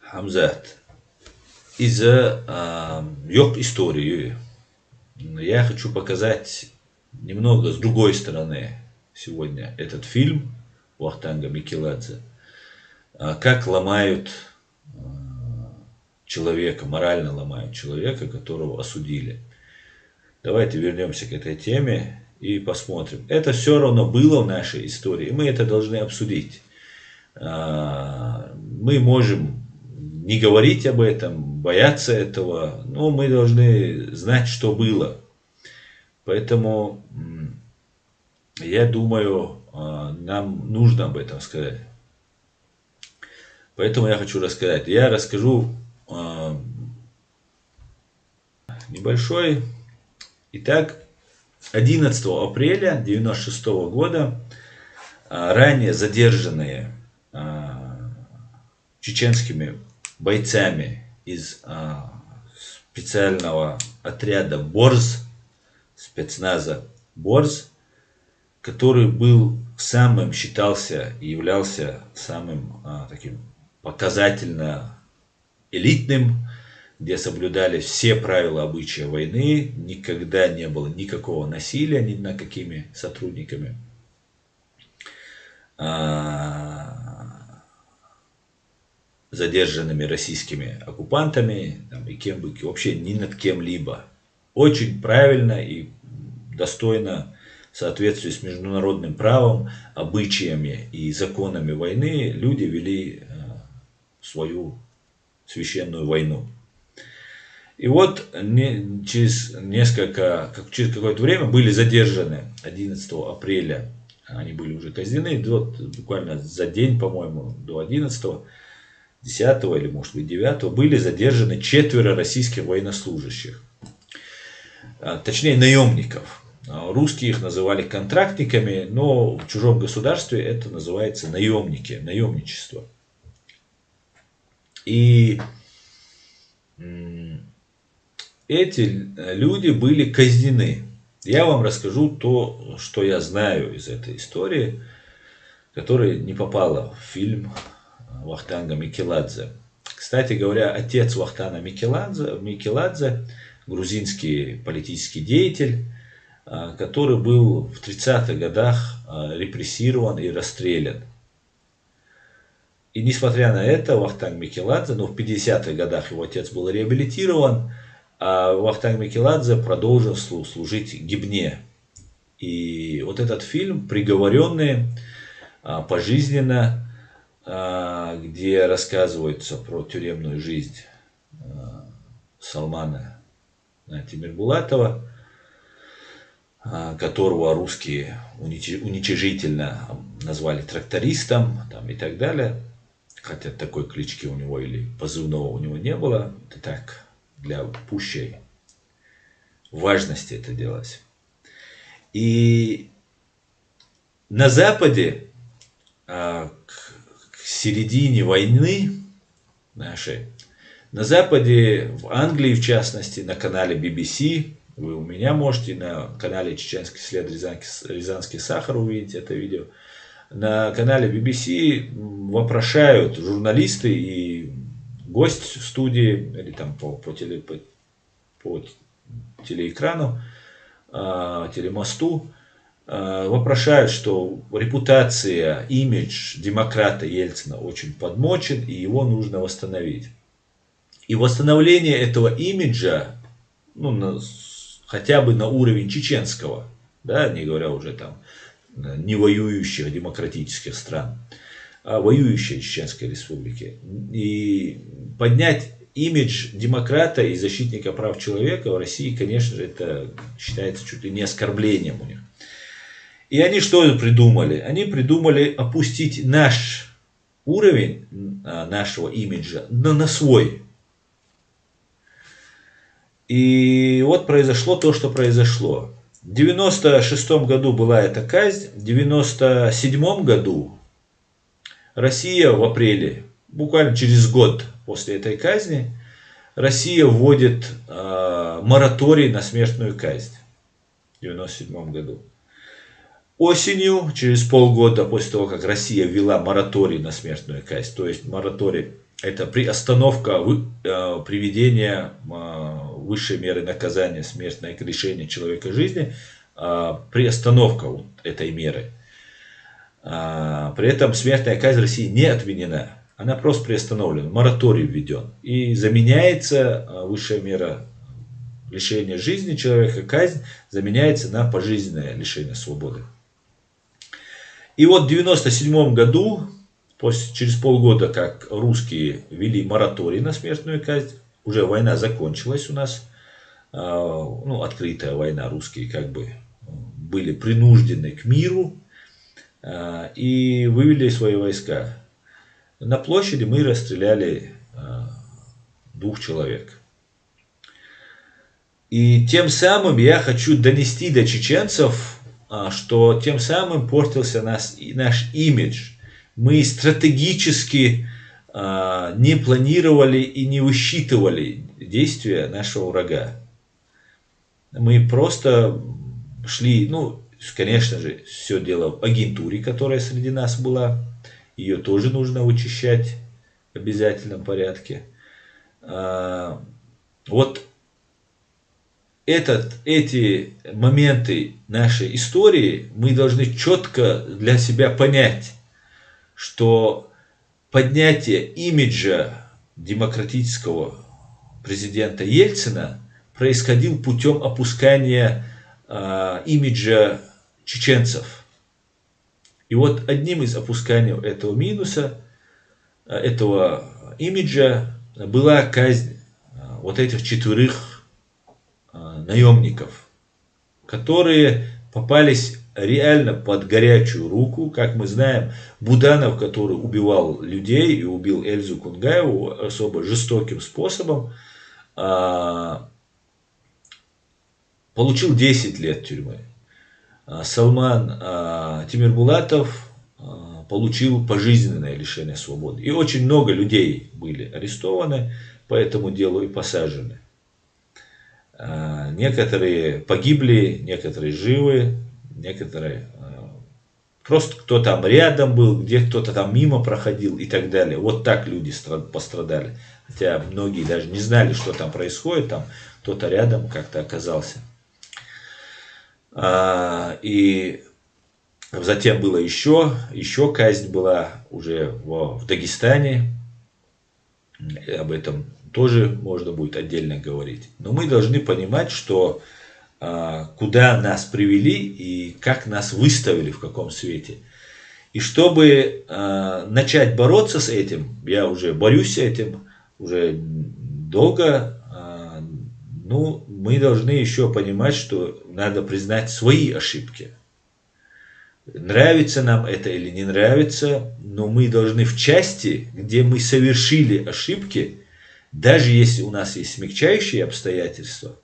Хамзат. Из-за yok истории я хочу показать немного с другой стороны сегодня этот фильм Вахтанга Микеладзе. Как ломают человека, морально ломают человека, которого осудили. Давайте вернемся к этой теме и посмотрим. Это все равно было в нашей истории, мы это должны обсудить. Мы можем не говорить об этом, бояться этого, но мы должны знать, что было. Поэтому я думаю, нам нужно об этом сказать. Поэтому я хочу рассказать. Я расскажу небольшой. Итак, 11 апреля 1996 года ранее задержанные чеченскими бойцами из специального отряда Борз, спецназа Борз, который считался и являлся самым таким показательно элитным, где соблюдались все правила обычая войны, никогда не было никакого насилия ни над какими сотрудниками. Задержанными российскими оккупантами и кем бы, вообще ни над кем-либо. Очень правильно и достойно в соответствии с международным правом, обычаями и законами войны люди вели свою священную войну. И вот через какое-то время были задержаны 11 апреля, они были уже казнены, вот буквально за день, по-моему, до 11, 10 или может быть 9 были задержаны 4 российских военнослужащих, точнее наемников. Русские их называли контрактниками, но в чужом государстве это называется наемники, наемничество. И эти люди были казнены. Я вам расскажу то, что я знаю из этой истории, которая не попала в фильм Вахтанга Микеладзе. Кстати говоря, отец Вахтана Микеладзе, грузинский политический деятель, который был в 30-х годах репрессирован и расстрелян. И несмотря на это, Вахтанг Микеладзе, в 50-х годах его отец был реабилитирован, а Вахтанг Микеладзе продолжил служить Гибне. И вот этот фильм «Приговоренные» пожизненно, где рассказывается про тюремную жизнь Салмана Тимирбулатова, которого русские уничижительно назвали трактористом там, и так далее. Хотя такой клички у него или позывного у него не было. Это так, для пущей важности это делалось. И на Западе к середине войны нашей, на Западе, в Англии в частности, на канале BBC, вы у меня можете на канале «Чеченский след Рязанский сахар» увидеть это видео. На канале BBC вопрошают журналисты и гость в студии, или там по телеэкрану, телемосту, вопрошают, что репутация, имидж демократа Ельцина очень подмочен, и его нужно восстановить. И восстановление этого имиджа, ну, хотя бы на уровень чеченского, да, не говоря уже там не воюющих демократических стран, а воюющей Чеченской Республики. И поднять имидж демократа и защитника прав человека в России, конечно же, это считается чуть ли не оскорблением у них. И они что придумали? Они придумали опустить наш уровень нашего имиджа на свой. И вот произошло то, что произошло. В 1996 году была эта казнь, в 1997 году Россия в апреле, буквально через год после этой казни, Россия вводит мораторий на смертную казнь в 1997 году. Осенью, через полгода после того, как Россия ввела мораторий на смертную казнь, то есть мораторий — это приостановка приведения высшей меры наказания смертное лишение человека жизни, приостановка вот этой меры. При этом смертная казнь в России не отменена, она просто приостановлена, мораторий введен. И заменяется высшая мера лишения жизни человека, казнь, заменяется на пожизненное лишение свободы. И вот в 1997 году, через полгода, как русские ввели мораторий на смертную казнь, уже война закончилась у нас, ну, открытая война, русские как бы были принуждены к миру и вывели свои войска. На площади мы расстреляли 2 человек. И тем самым я хочу донести до чеченцев, что тем самым портился наш имидж. Мы стратегически не планировали и не высчитывали действия нашего врага. Мы просто шли, ну, конечно же, все дело в агентуре, которая среди нас была. Ее тоже нужно вычищать в обязательном порядке. Вот эти моменты нашей истории мы должны четко для себя понять, что поднятие имиджа демократического президента Ельцина происходил путем опускания имиджа чеченцев. И вот одним из опусканий этого минуса, этого имиджа, была казнь вот этих 4 наемников, которые попались реально под горячую руку. Как мы знаем, Буданов, который убивал людей и убил Эльзу Кунгаеву особо жестоким способом, получил 10 лет тюрьмы. Салман Тимирбулатов получил пожизненное лишение свободы. И очень много людей были арестованы по этому делу и посажены. Некоторые погибли, некоторые живы, некоторые просто кто там рядом был, где кто-то там мимо проходил и так далее. Вот так люди пострадали. Хотя многие даже не знали, что там происходит, там кто-то рядом как-то оказался. И затем было еще казнь была уже в Дагестане. Об этом тоже можно будет отдельно говорить. Но мы должны понимать, что куда нас привели и как нас выставили, в каком свете. И чтобы начать бороться с этим, я уже борюсь с этим уже долго, ну, мы должны еще понимать, что надо признать свои ошибки. Нравится нам это или не нравится, но мы должны в части, где мы совершили ошибки, даже если у нас есть смягчающие обстоятельства,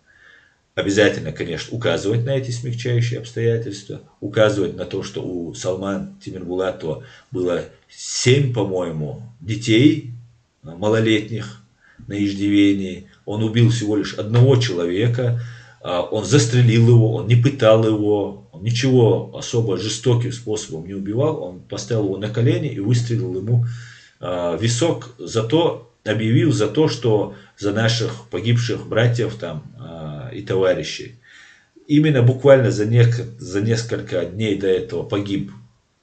обязательно, конечно, указывать на эти смягчающие обстоятельства, указывать на то, что у Салман Тимирбулатова было 7, по-моему, детей малолетних на иждивении. Он убил всего лишь одного человека, он застрелил его, он не пытал его, он ничего особо жестоким способом не убивал, он поставил его на колени и выстрелил ему в висок, объявив за то, что за наших погибших братьев там и товарищей. Именно буквально за несколько дней до этого погиб,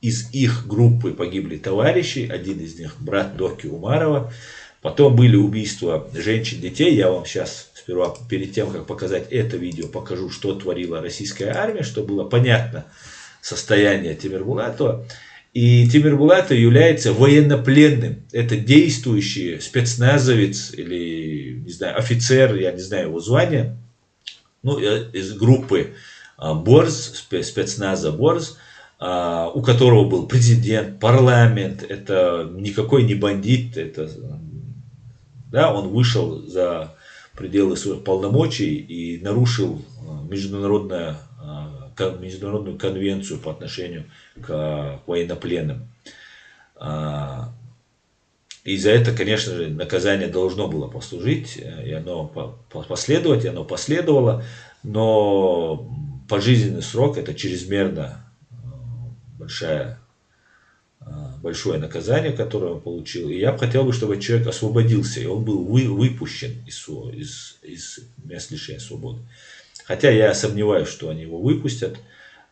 из их группы погибли товарищи, один из них брат Доки Умарова. Потом были убийства женщин, детей. Я вам сейчас сперва, перед тем, как показать это видео, покажу, что творила российская армия, чтобы было понятно состояние Тимирбулатова. И Тимирбулатов является военнопленным. Это действующий спецназовец или, не знаю, офицер, я не знаю его звание, ну, из группы Борз, спецназа Борз, у которого был президент, парламент. Это никакой не бандит, это, да, он вышел за пределы своих полномочий и нарушил международную конвенцию по отношению к военнопленным. И за это, конечно же, наказание должно было послужить, и оно последовать, и оно последовало, но пожизненный срок — это чрезмерно большое наказание, которое он получил. И я бы хотел, чтобы человек освободился, и он был выпущен из мест лишения свободы. Хотя я сомневаюсь, что они его выпустят,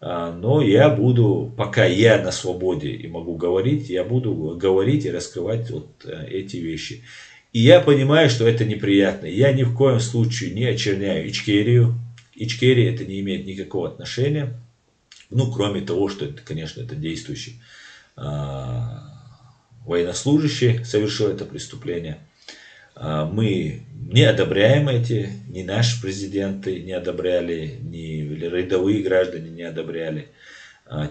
но я буду, пока я на свободе и могу говорить, я буду говорить и раскрывать вот эти вещи. И я понимаю, что это неприятно. Я ни в коем случае не очерняю Ичкерию. Ичкерия это не имеет никакого отношения. Ну, кроме того, что это, конечно, это действующий военнослужащий совершил это преступление. Мы не одобряем ни наши президенты не одобряли, ни рядовые граждане не одобряли.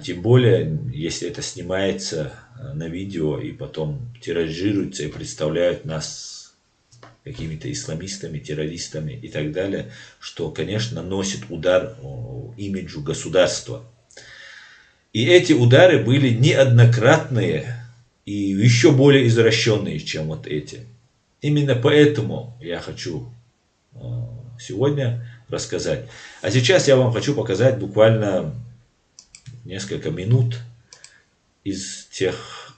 Тем более, если это снимается на видео и потом тиражируется и представляют нас какими-то исламистами, террористами и так далее, что, конечно, наносит удар имиджу государства. И эти удары были неоднократные и еще более извращенные, чем вот эти. Именно поэтому я хочу сегодня рассказать. А сейчас я вам хочу показать буквально несколько минут из тех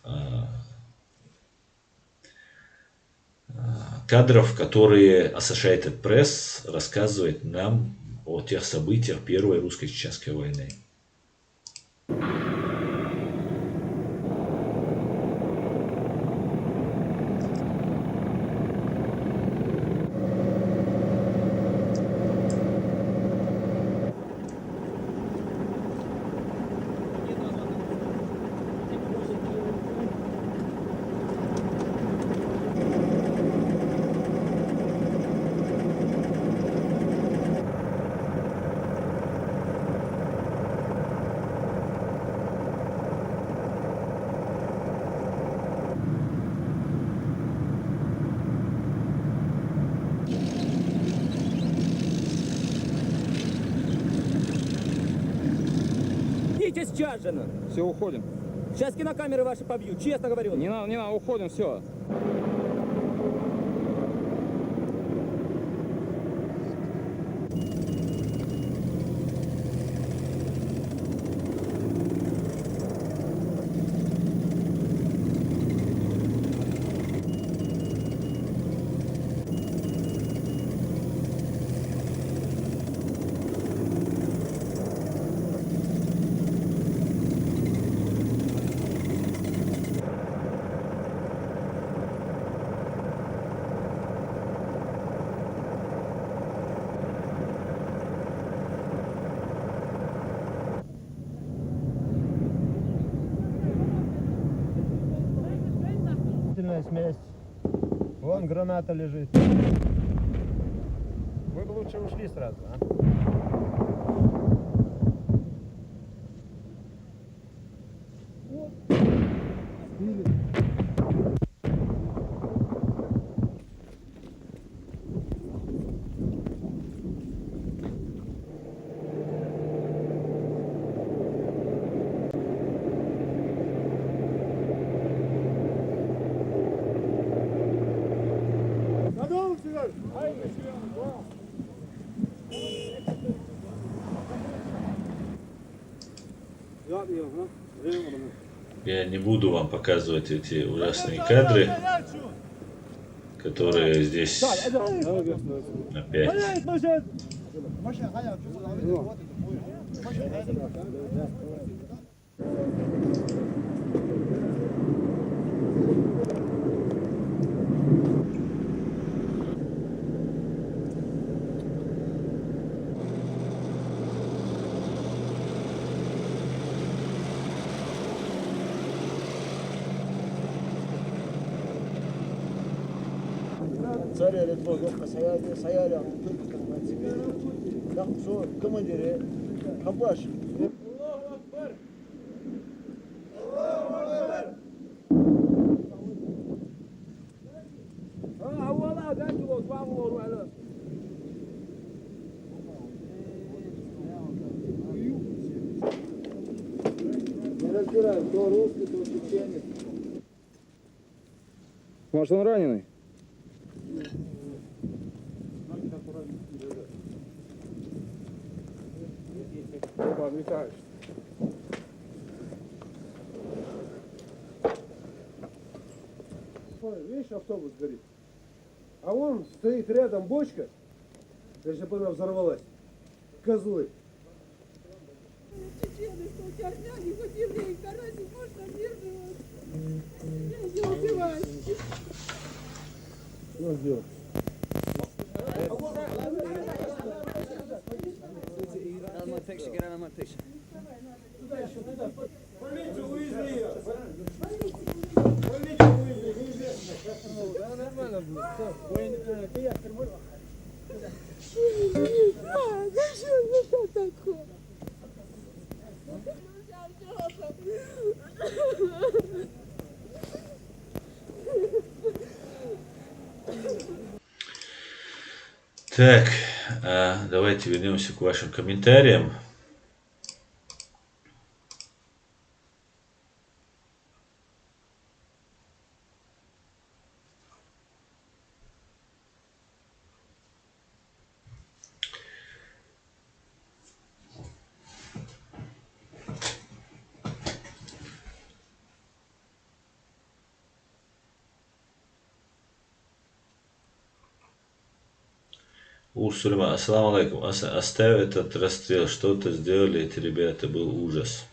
кадров, которые Associated Press рассказывает нам о тех событиях Первой русско-чеченской войны. Сейчас же. Все, уходим. Сейчас кинокамеры ваши побьют, честно говорю. Не надо, уходим, все. Смесь. Вон граната лежит. Вы бы лучше ушли сразу, а? Я не буду вам показывать эти ужасные кадры, которые здесь опять. Sarıyer'e bozuk, Sayar'ın Türk kılması bir. Tam şu kımıdırı, kapaş. Не разбираю, кто русский, кто чеченец. Может, он раненый? Видишь, автобус горит. А вон стоит рядом бочка, если бы она взорвалась. Козлы. Чечены, что армяне, хоть евреи, карасик, можно мирный вот. Я не убиваю. Что сделать? Полицию увезли ее. Полицию увезли, неизвестно. Да, нормально будет. Да что такое? Так, давайте вернемся к вашим комментариям. Сулейман, ассаламу алейкум. Оставь этот расстрел. Что-то сделали эти ребята. Был ужас.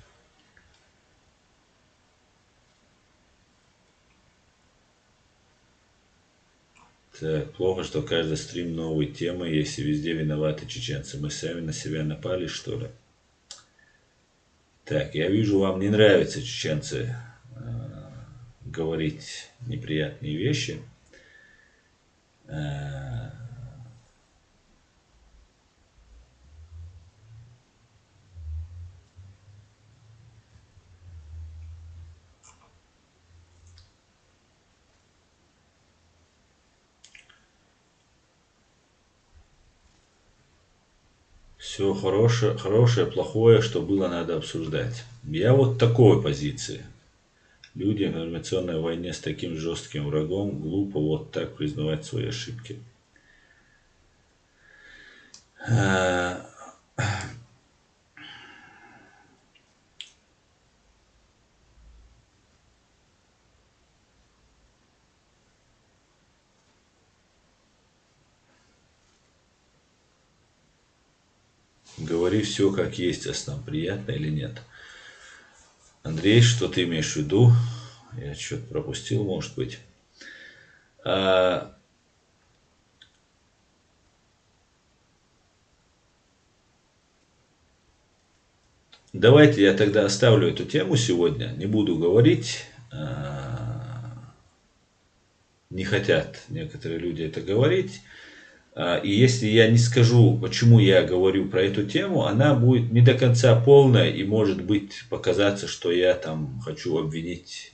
Так, плохо, что каждый стрим новые темы, если везде виноваты чеченцы. Мы сами на себя напали, что ли? Так, я вижу, вам не нравится, чеченцы, говорить неприятные вещи. Все хорошее, плохое, что было, надо обсуждать. Я вот такой позиции. Люди в информационной войне с таким жестким врагом глупо вот так признавать свои ошибки. Говори все как есть, Аслан, приятно или нет. Андрей, что ты имеешь в виду? Я что-то пропустил, может быть. Давайте я тогда оставлю эту тему сегодня, не буду говорить. Не хотят некоторые люди это говорить. И если я не скажу, почему я говорю про эту тему, она будет не до конца полная и может быть показаться, что я там хочу обвинить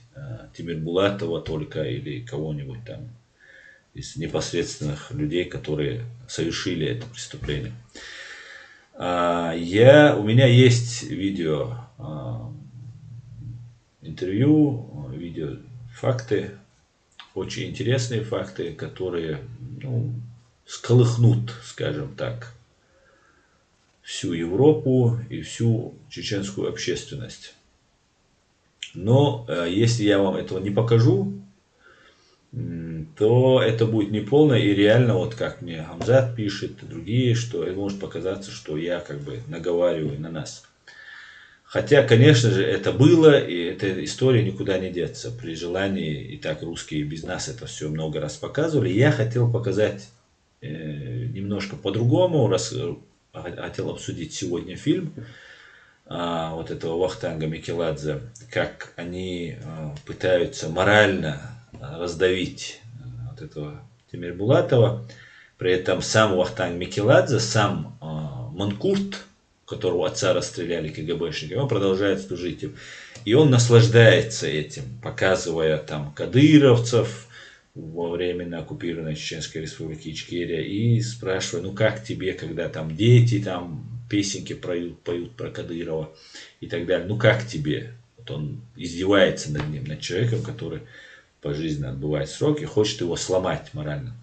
Тимирбулатова только или кого-нибудь там из непосредственных людей, которые совершили это преступление. У меня есть видео интервью, видео факты, очень интересные факты, которые сколыхнут, скажем так, всю Европу и всю чеченскую общественность. Но если я вам этого не покажу, то это будет неполно и реально, вот как мне Хамзат пишет и другие, что может показаться, что я как бы наговариваю на нас. Хотя, конечно же, это было, и эта история никуда не деться. При желании, и так русские без нас это все много раз показывали. Я хотел показать немножко по-другому, раз хотел обсудить сегодня фильм вот этого Вахтанга Микеладзе, как они пытаются морально раздавить вот этого Тимирбулатова. При этом сам Вахтанг Микеладзе, сам Манкурт, которого отца расстреляли КГБшники, он продолжает служить им. И он наслаждается этим, показывая там кадыровцев во временно оккупированной Чеченской республики Ичкерия и спрашивая, ну как тебе, когда там дети там песенки поют про Кадырова и так далее, ну как тебе? Вот он издевается над ним, над человеком, который пожизненно отбывает срок и хочет его сломать морально.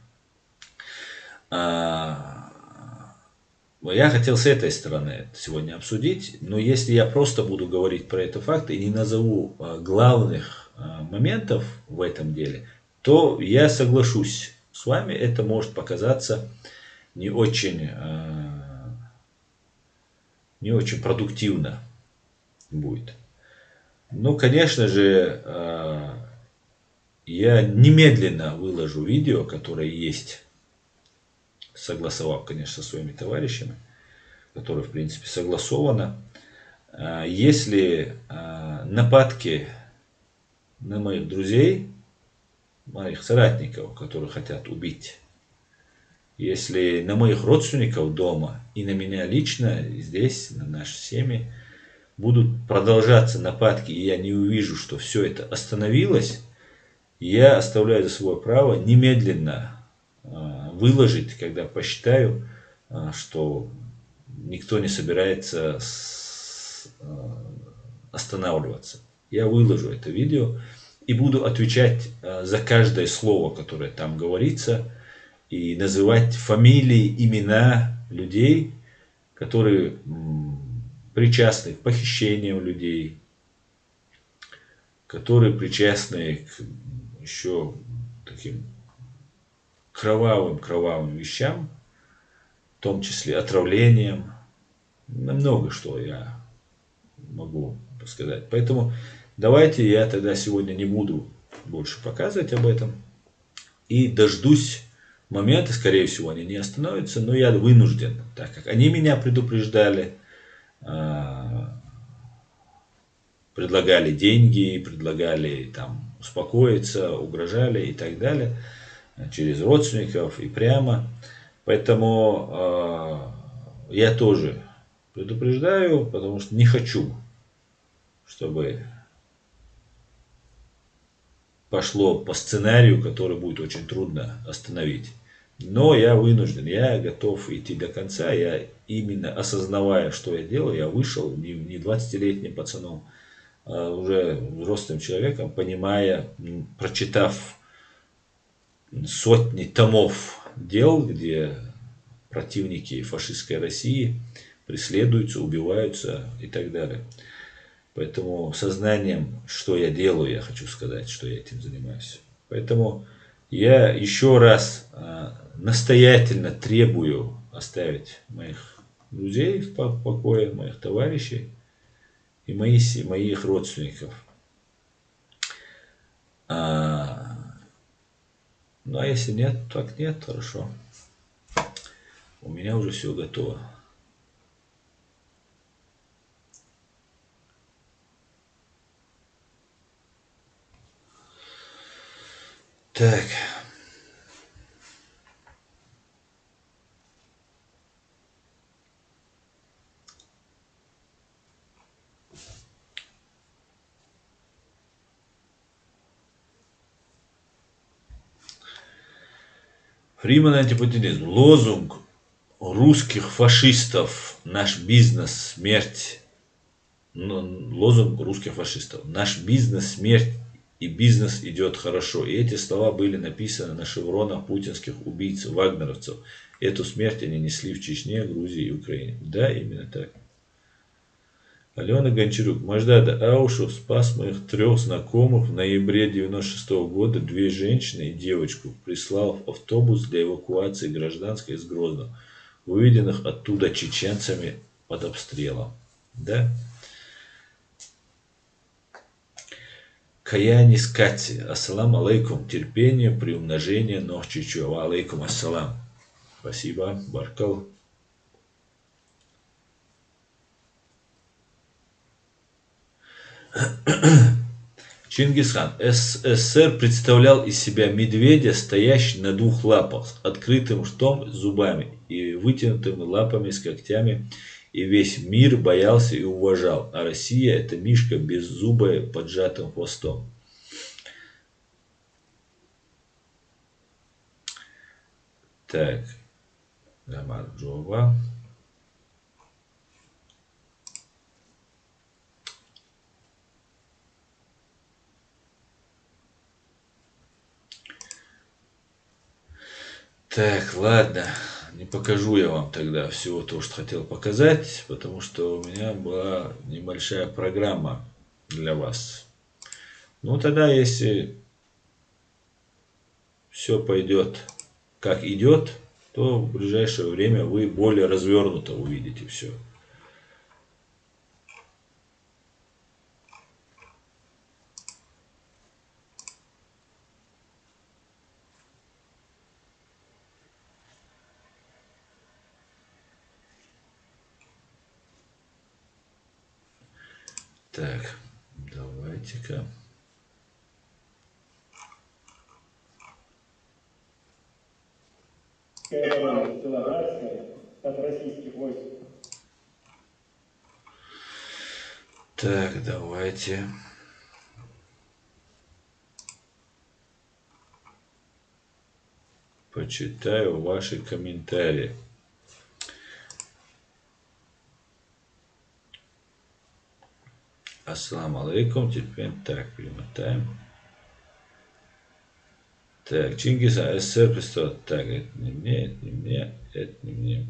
Я хотел с этой стороны это сегодня обсудить, но если я просто буду говорить про это факты и не назову главных моментов в этом деле, то я соглашусь с вами, это может показаться не очень продуктивно будет. Но, конечно же, я немедленно выложу видео, которое есть, согласовав, конечно, со своими товарищами, которое, в принципе, согласовано. Если нападки на моих друзей, моих соратников, которые хотят убить, если на моих родственников дома и на меня лично, здесь, на нашей семье, будут продолжаться нападки, и я не увижу, что все это остановилось, я оставляю за собой право немедленно выложить, когда посчитаю, что никто не собирается останавливаться. Я выложу это видео и буду отвечать за каждое слово, которое там говорится, и называть фамилии, имена людей, которые причастны к похищениям людей, которые причастны к еще таким кровавым вещам, в том числе отравлением, много что я могу сказать. Поэтому давайте я тогда сегодня не буду больше показывать об этом и дождусь момента, скорее всего, они не остановятся, но я вынужден, так как они меня предупреждали, предлагали деньги, предлагали там успокоиться, угрожали и так далее, через родственников и прямо. Поэтому я тоже предупреждаю, потому что не хочу, чтобы пошло по сценарию, который будет очень трудно остановить. Но я вынужден, я готов идти до конца, я именно осознавая, что я делаю, я вышел не 20-летним пацаном, а уже взрослым человеком, понимая, прочитав сотни томов дел, где противники фашистской России преследуются, убиваются и так далее. Поэтому сознанием, что я делаю, я хочу сказать, что я этим занимаюсь. Поэтому я еще раз настоятельно требую оставить моих друзей в покое, моих товарищей и моих родственников. Ну а если нет, так нет, хорошо. У меня уже все готово. Так. Фриман антипутинизм. Лозунг русских фашистов. Наш бизнес, смерть. Лозунг русских фашистов. Наш бизнес, смерть и бизнес идет хорошо. И эти слова были написаны на шевронах путинских убийц, вагнеровцев. Эту смерть они несли в Чечне, Грузии и Украине. Да, именно так. Алена Гончарук. Мождада Аушев спас моих 3 знакомых в ноябре 96 года, 2 женщины и девочку, прислал в автобус для эвакуации гражданской из Грозного, выведенных оттуда чеченцами под обстрелом. Да? Каянис Кати. Ассалам алейкум. Терпение, приумножение, нох чичу. Алейкум ассалам. Спасибо. Баркал. Чингисхан. СССР представлял из себя медведя, стоящего на 2 лапах, с открытым ртом, зубами и вытянутыми лапами с когтями, и весь мир боялся и уважал. А Россия — это мишка беззубая, поджатым хвостом. Так. Гамар Джова. Так, ладно, не покажу я вам тогда всего того, что хотел показать, потому что у меня была небольшая программа для вас. Ну, тогда, если все пойдет как идет, то в ближайшее время вы более развернуто увидите все. Так, давайте-ка. От российских войск. Так, давайте. Почитаю ваши комментарии. Ассаламу алейкум. Теперь так, перемотаем. Так, Чингисхан, СССР представил. Так, это не мне, это не мне, это не мне.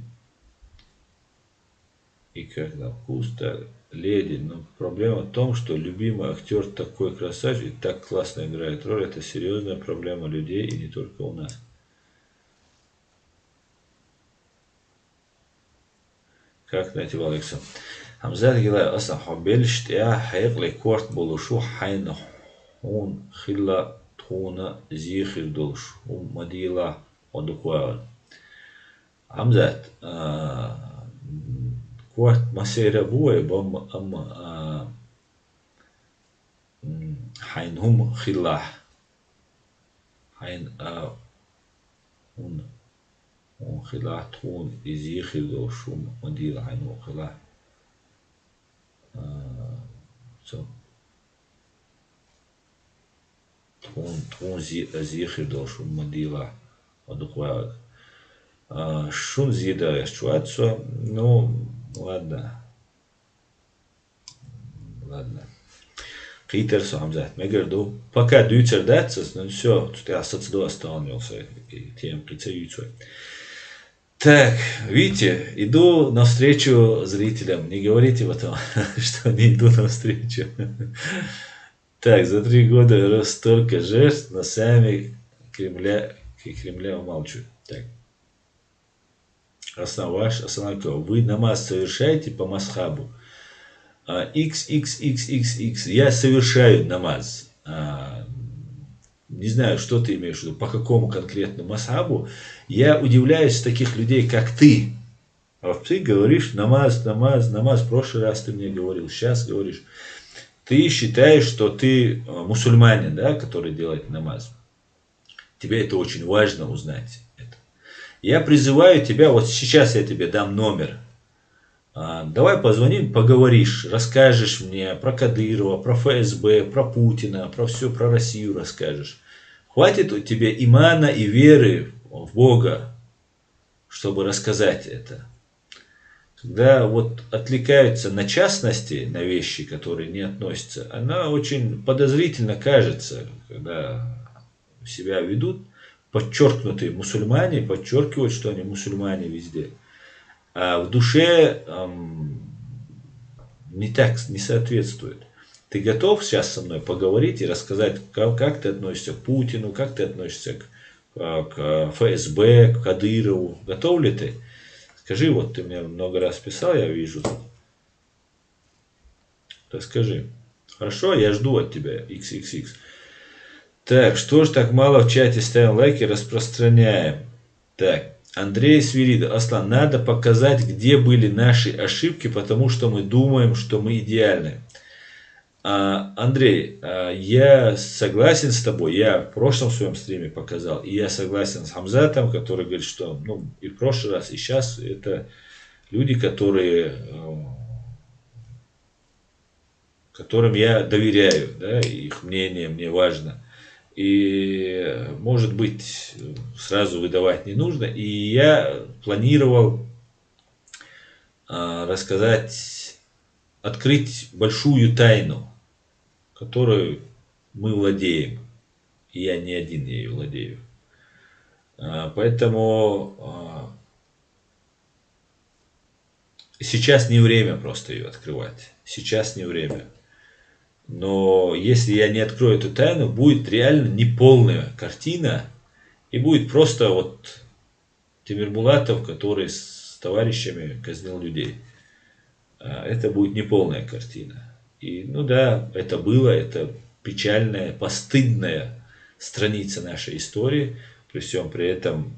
И как на вкус, так, леди. Но проблема в том, что любимый актер такой красавчик и так классно играет роль. Это серьезная проблема людей и не только у нас. Как найти Алекса? Хамзат Гилай Асан Хабельшт я хайгли кварт болушу хайна хун хилла туна зихир долш мадила одукуа. Хамзат кварт масейра буэ бам хайн хум хилла хайн хун خلاع تون إزيخي دو شو مدير عنه خلاع تون زيخي دو شو مدير ودقوا شون زيدا يشواتسو ну ладно Кейтерсо Хамзат Мегерду пока дүйцер датсыз ну все тут я соцду остановился и тем прицеюцу. Так, видите, иду навстречу зрителям. Не говорите потом, что не иду навстречу. Так, за 3 года рос столько жертв, но сами Кремля умалчивают. Так. Ассаламу, вы намаз совершаете по масхабу? XXXXX. Я совершаю намаз. Не знаю, что ты имеешь в виду, по какому конкретному масхабу. Я удивляюсь таких людей, как ты. А ты говоришь намаз. В прошлый раз ты мне говорил, сейчас говоришь. Ты считаешь, что ты мусульманин, да, который делает намаз. Тебе это очень важно узнать. Я призываю тебя, вот сейчас я тебе дам номер. Давай позвоним, поговоришь, расскажешь мне про Кадырова, про ФСБ, про Путина, про все, про Россию расскажешь. Хватит у тебя имана и веры в Бога, чтобы рассказать это. Когда вот отвлекаются на частности, на вещи, которые не относятся, она очень подозрительно кажется, когда себя ведут подчеркнутые мусульмане, подчеркивают, что они мусульмане везде. А в душе не соответствует. Ты готов сейчас со мной поговорить и рассказать, как ты относишься к Путину, как ты относишься к ФСБ, к Кадырову? Готов ли ты? Скажи, вот ты мне много раз писал, я вижу. Расскажи. Хорошо, я жду от тебя, XXX. Так, что ж так мало в чате ставим лайки, распространяем. Так, Андрей Свирид, Аслан, надо показать, где были наши ошибки, потому что мы думаем, что мы идеальны. Андрей, я согласен с тобой, я в прошлом своем стриме показал, и я согласен с Хамзатом, который говорит, что и в прошлый раз, и сейчас это люди, которым я доверяю, да, их мнение мне важно. И, может быть, сразу выдавать не нужно. И я планировал открыть большую тайну, которую мы владеем. И я не один ею владею. Поэтому сейчас не время просто ее открывать. Сейчас не время. Но если я не открою эту тайну, будет реально неполная картина. И будет просто вот Тимирбулатов, который с товарищами казнил людей. Это будет неполная картина. И, это было, это печальная, постыдная страница нашей истории. При всем при этом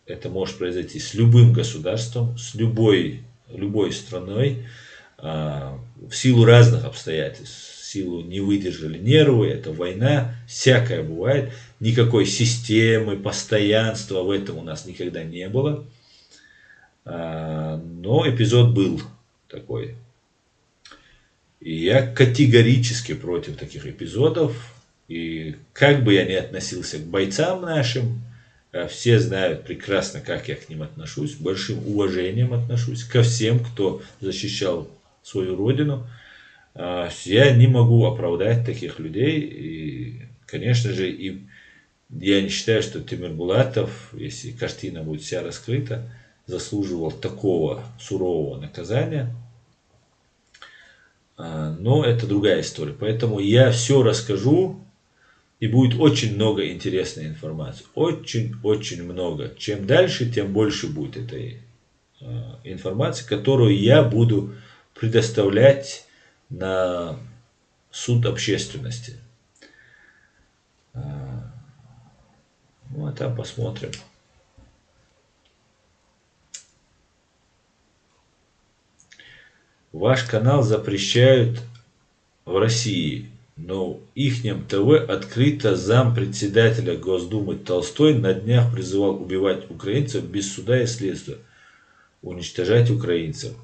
это может произойти с любым государством, с любой страной. В силу разных обстоятельств, в силу не выдержали нервы, это война, всякое бывает, никакой системы, постоянства в этом у нас никогда не было, но эпизод был такой. И я категорически против таких эпизодов, и как бы я ни относился к бойцам нашим, все знают прекрасно, как я к ним отношусь, большим уважением отношусь ко всем, кто защищал свою родину. Я не могу оправдать таких людей. И, конечно же, я не считаю, что Тимирбулатов, если картина будет вся раскрыта, заслуживал такого сурового наказания. Но это другая история. Поэтому я все расскажу, и будет очень много интересной информации. Очень много. Чем дальше, тем больше будет этой информации, которую я буду предоставлять на суд общественности. А там посмотрим. Ваш канал запрещают в России, но в ихнем ТВ открыто зампредседателя Госдумы Толстой на днях призывал убивать украинцев без суда и следствия, уничтожать украинцев.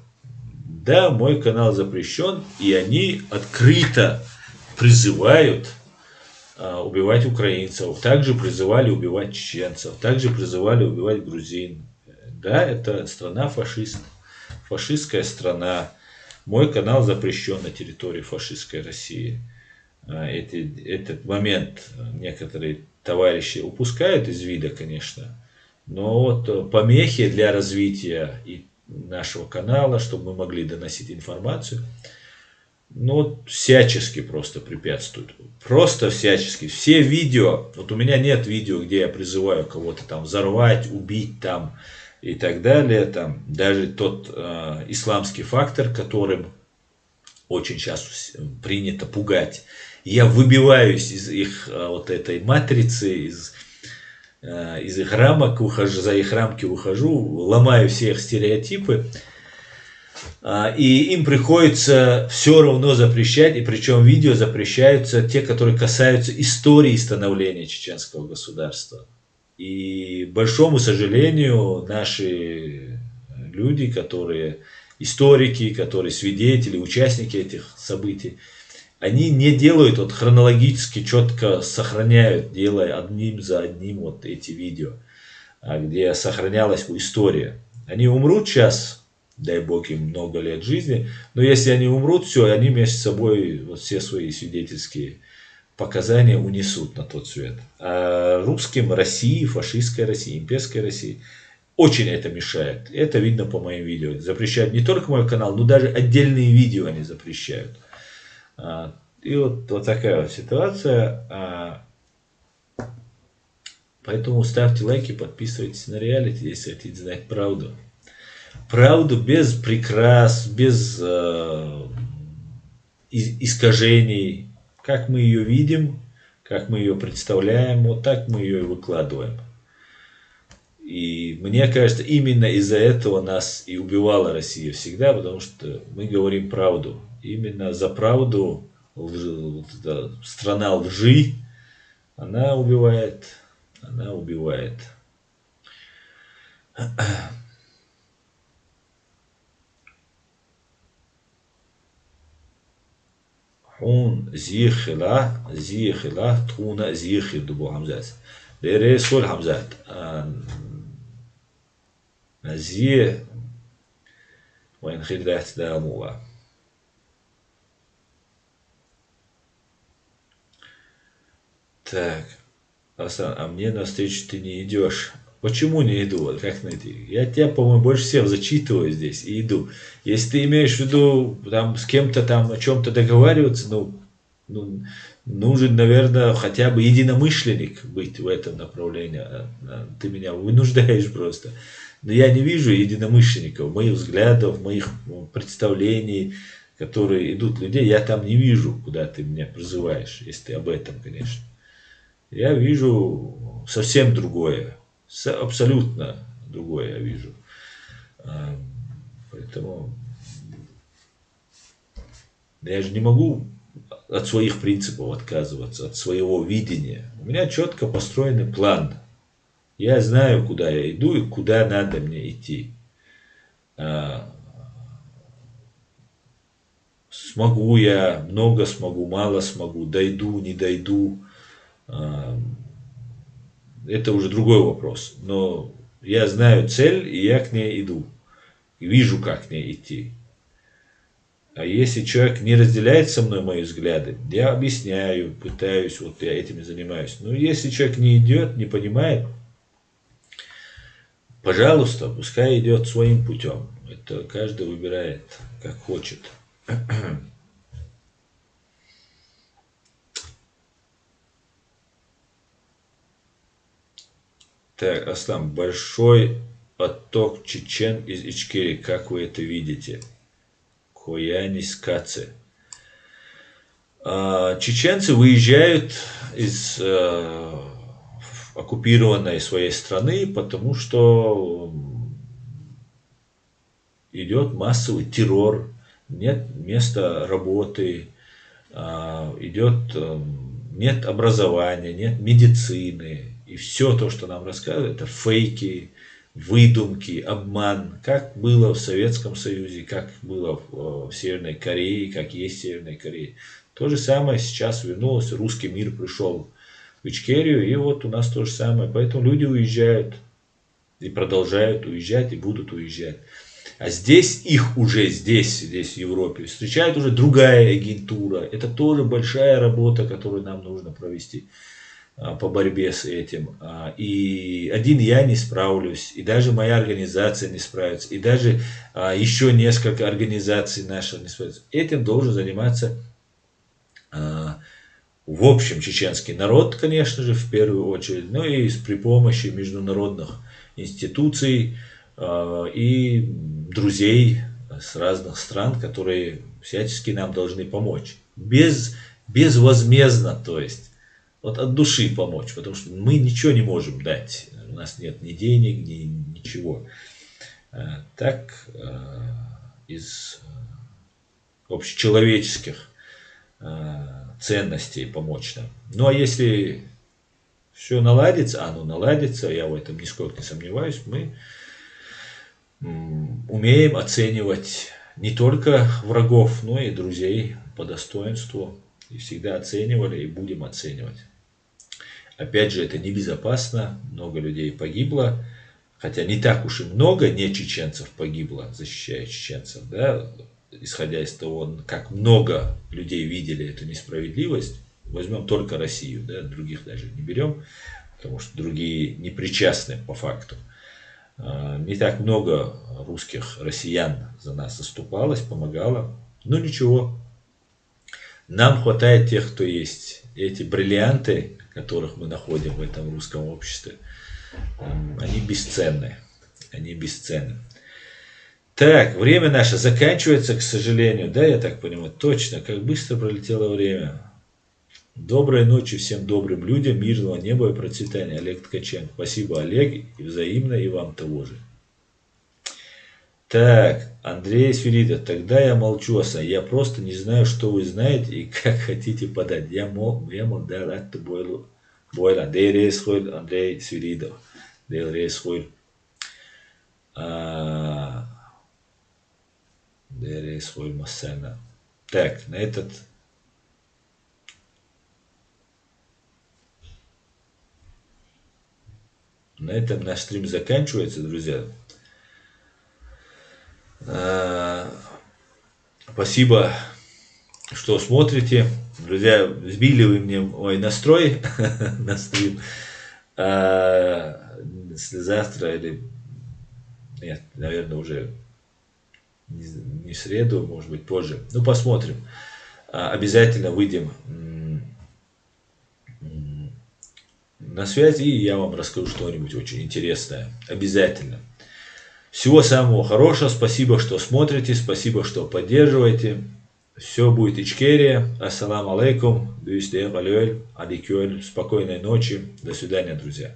Да, мой канал запрещен, и они открыто призывают убивать украинцев. Также призывали убивать чеченцев, также призывали убивать грузин. Да, это страна фашистская страна. Мой канал запрещен на территории фашистской России. Этот момент некоторые товарищи упускают из вида, конечно. Но вот помехи для развития и нашего канала, чтобы мы могли доносить информацию, всячески просто препятствуют. Просто всячески. Все видео, вот у меня нет видео, где я призываю кого-то там взорвать, убить там и так далее. Там даже тот исламский фактор, которым очень сейчас принято пугать. Я выбиваюсь из их вот этой матрицы, из их рамок, за их рамки ухожу, ломаю все их стереотипы. И им приходится все равно запрещать, и причем видео запрещаются те, которые касаются истории становления чеченского государства. И, к большому сожалению, наши люди, которые историки, которые свидетели, участники этих событий, они не делают вот хронологически четко сохраняют, делая одним за одним вот эти видео, где сохранялась история. Они умрут сейчас, дай бог им много лет жизни, но если они умрут, все, они между собой вот все свои свидетельские показания унесут на тот свет. А русским России, фашистской России, имперской России очень это мешает. Это видно по моим видео. Запрещают не только мой канал, но даже отдельные видео они запрещают. И вот такая вот ситуация. Поэтому ставьте лайки, подписывайтесь на реалити, если хотите знать правду. Правду без прикрас, без искажений. Как мы ее видим, как мы ее представляем, вот так мы ее и выкладываем. И мне кажется, именно из-за этого нас и убивала Россия всегда, потому что мы говорим правду. Именно за правду страна лжи, она убивает. Она убивает. Хун зихила, тхуна зихил дубу хамзат. Бере соль хамзат. Zie, وين خلدت داموا. Так, Асан, а мне навстречу ты не идешь. Почему не иду? Вот как найти? Я тебя, по-моему, больше всех зачитываю здесь и иду. Если ты имеешь в виду там с кем-то там о чем-то договариваться, ну, нужен, наверное, хотя бы единомышленник быть в этом направлении. Ты меня вынуждаешь просто. Но я не вижу единомышленников, моих взглядов, моих представлений, которые идут людей. Я там не вижу, куда ты меня призываешь, если ты об этом, конечно. Я вижу совсем другое. Абсолютно другое я вижу. Поэтому я же не могу от своих принципов отказываться, от своего видения. У меня четко построенный план. Я знаю, куда я иду и куда надо мне идти. Смогу я, много смогу, мало смогу, дойду, не дойду. Это уже другой вопрос. Но я знаю цель, и я к ней иду. И вижу, как к ней идти. А если человек не разделяет со мной мои взгляды, я объясняю, пытаюсь, вот я этим и занимаюсь. Но если человек не идет, не понимает, пожалуйста, пускай идет своим путем. Это каждый выбирает, как хочет. Так, Аслан, большой отток чечен из Ичкерии, как вы это видите? Коянис Каце. Чеченцы выезжают из оккупированной своей страны, потому что идет массовый террор, нет места работы, нет образования, нет медицины. И все то, что нам рассказывают, это фейки, выдумки, обман. Как было в Советском Союзе, как было в Северной Корее, как есть в Северной Корее. То же самое сейчас вернулось, русский мир пришел в Ичкерию, и вот у нас то же самое. Поэтому люди уезжают и продолжают уезжать, и будут уезжать. А здесь их уже, здесь в Европе, встречает уже другая агентура. Это тоже большая работа, которую нам нужно провести по борьбе с этим. И один я не справлюсь, и даже моя организация не справится, и даже еще несколько организаций наших не справятся. Этим должен заниматься в общем чеченский народ, конечно же, в первую очередь, но и при помощи международных институций и друзей с разных стран, которые всячески нам должны помочь. Безвозмездно, то есть. Вот от души помочь, потому что мы ничего не можем дать. У нас нет ни денег, ни ничего. Так, из общечеловеческих ценностей помочь нам. Ну, а если все наладится, оно наладится, я в этом нисколько не сомневаюсь, мы умеем оценивать не только врагов, но и друзей по достоинству. И всегда оценивали и будем оценивать. Опять же, это небезопасно, много людей погибло, хотя не так уж и много не чеченцев погибло, защищая чеченцев, да, исходя из того, как много людей видели эту несправедливость. Возьмем только Россию, да, других даже не берем, потому что другие не причастны по факту. Не так много русских россиян за нас заступалось, помогало, но ничего. Нам хватает тех, кто есть. Эти бриллианты, которых мы находим в этом русском обществе, они бесценны. Они бесценны. Так, время наше заканчивается, к сожалению. Да, я так понимаю, точно, как быстро пролетело время. Доброй ночи всем добрым людям, мирного неба и процветания. Олег Ткаченко. Спасибо, Олег, и взаимно, и вам того же. Так, Андрей Свиридов, тогда я молчу, я просто не знаю, что вы знаете и как хотите подать. Я мог дать бойла. Дейрейс хойль Андрей Свиридов. Дейрейс хойль. Дейрейс хойль Массена. Так, на этом наш стрим заканчивается, друзья. Спасибо, что смотрите. Друзья, сбили вы мне мой настрой на стрим. Завтра или... Нет, наверное, уже не в среду, может быть, позже. Ну, посмотрим. Обязательно выйдем на связи, и я вам расскажу что-нибудь очень интересное. Обязательно. Всего самого хорошего. Спасибо, что смотрите. Спасибо, что поддерживаете. Все будет Ичкерия. Ассаламу алейкум. Спокойной ночи. До свидания, друзья.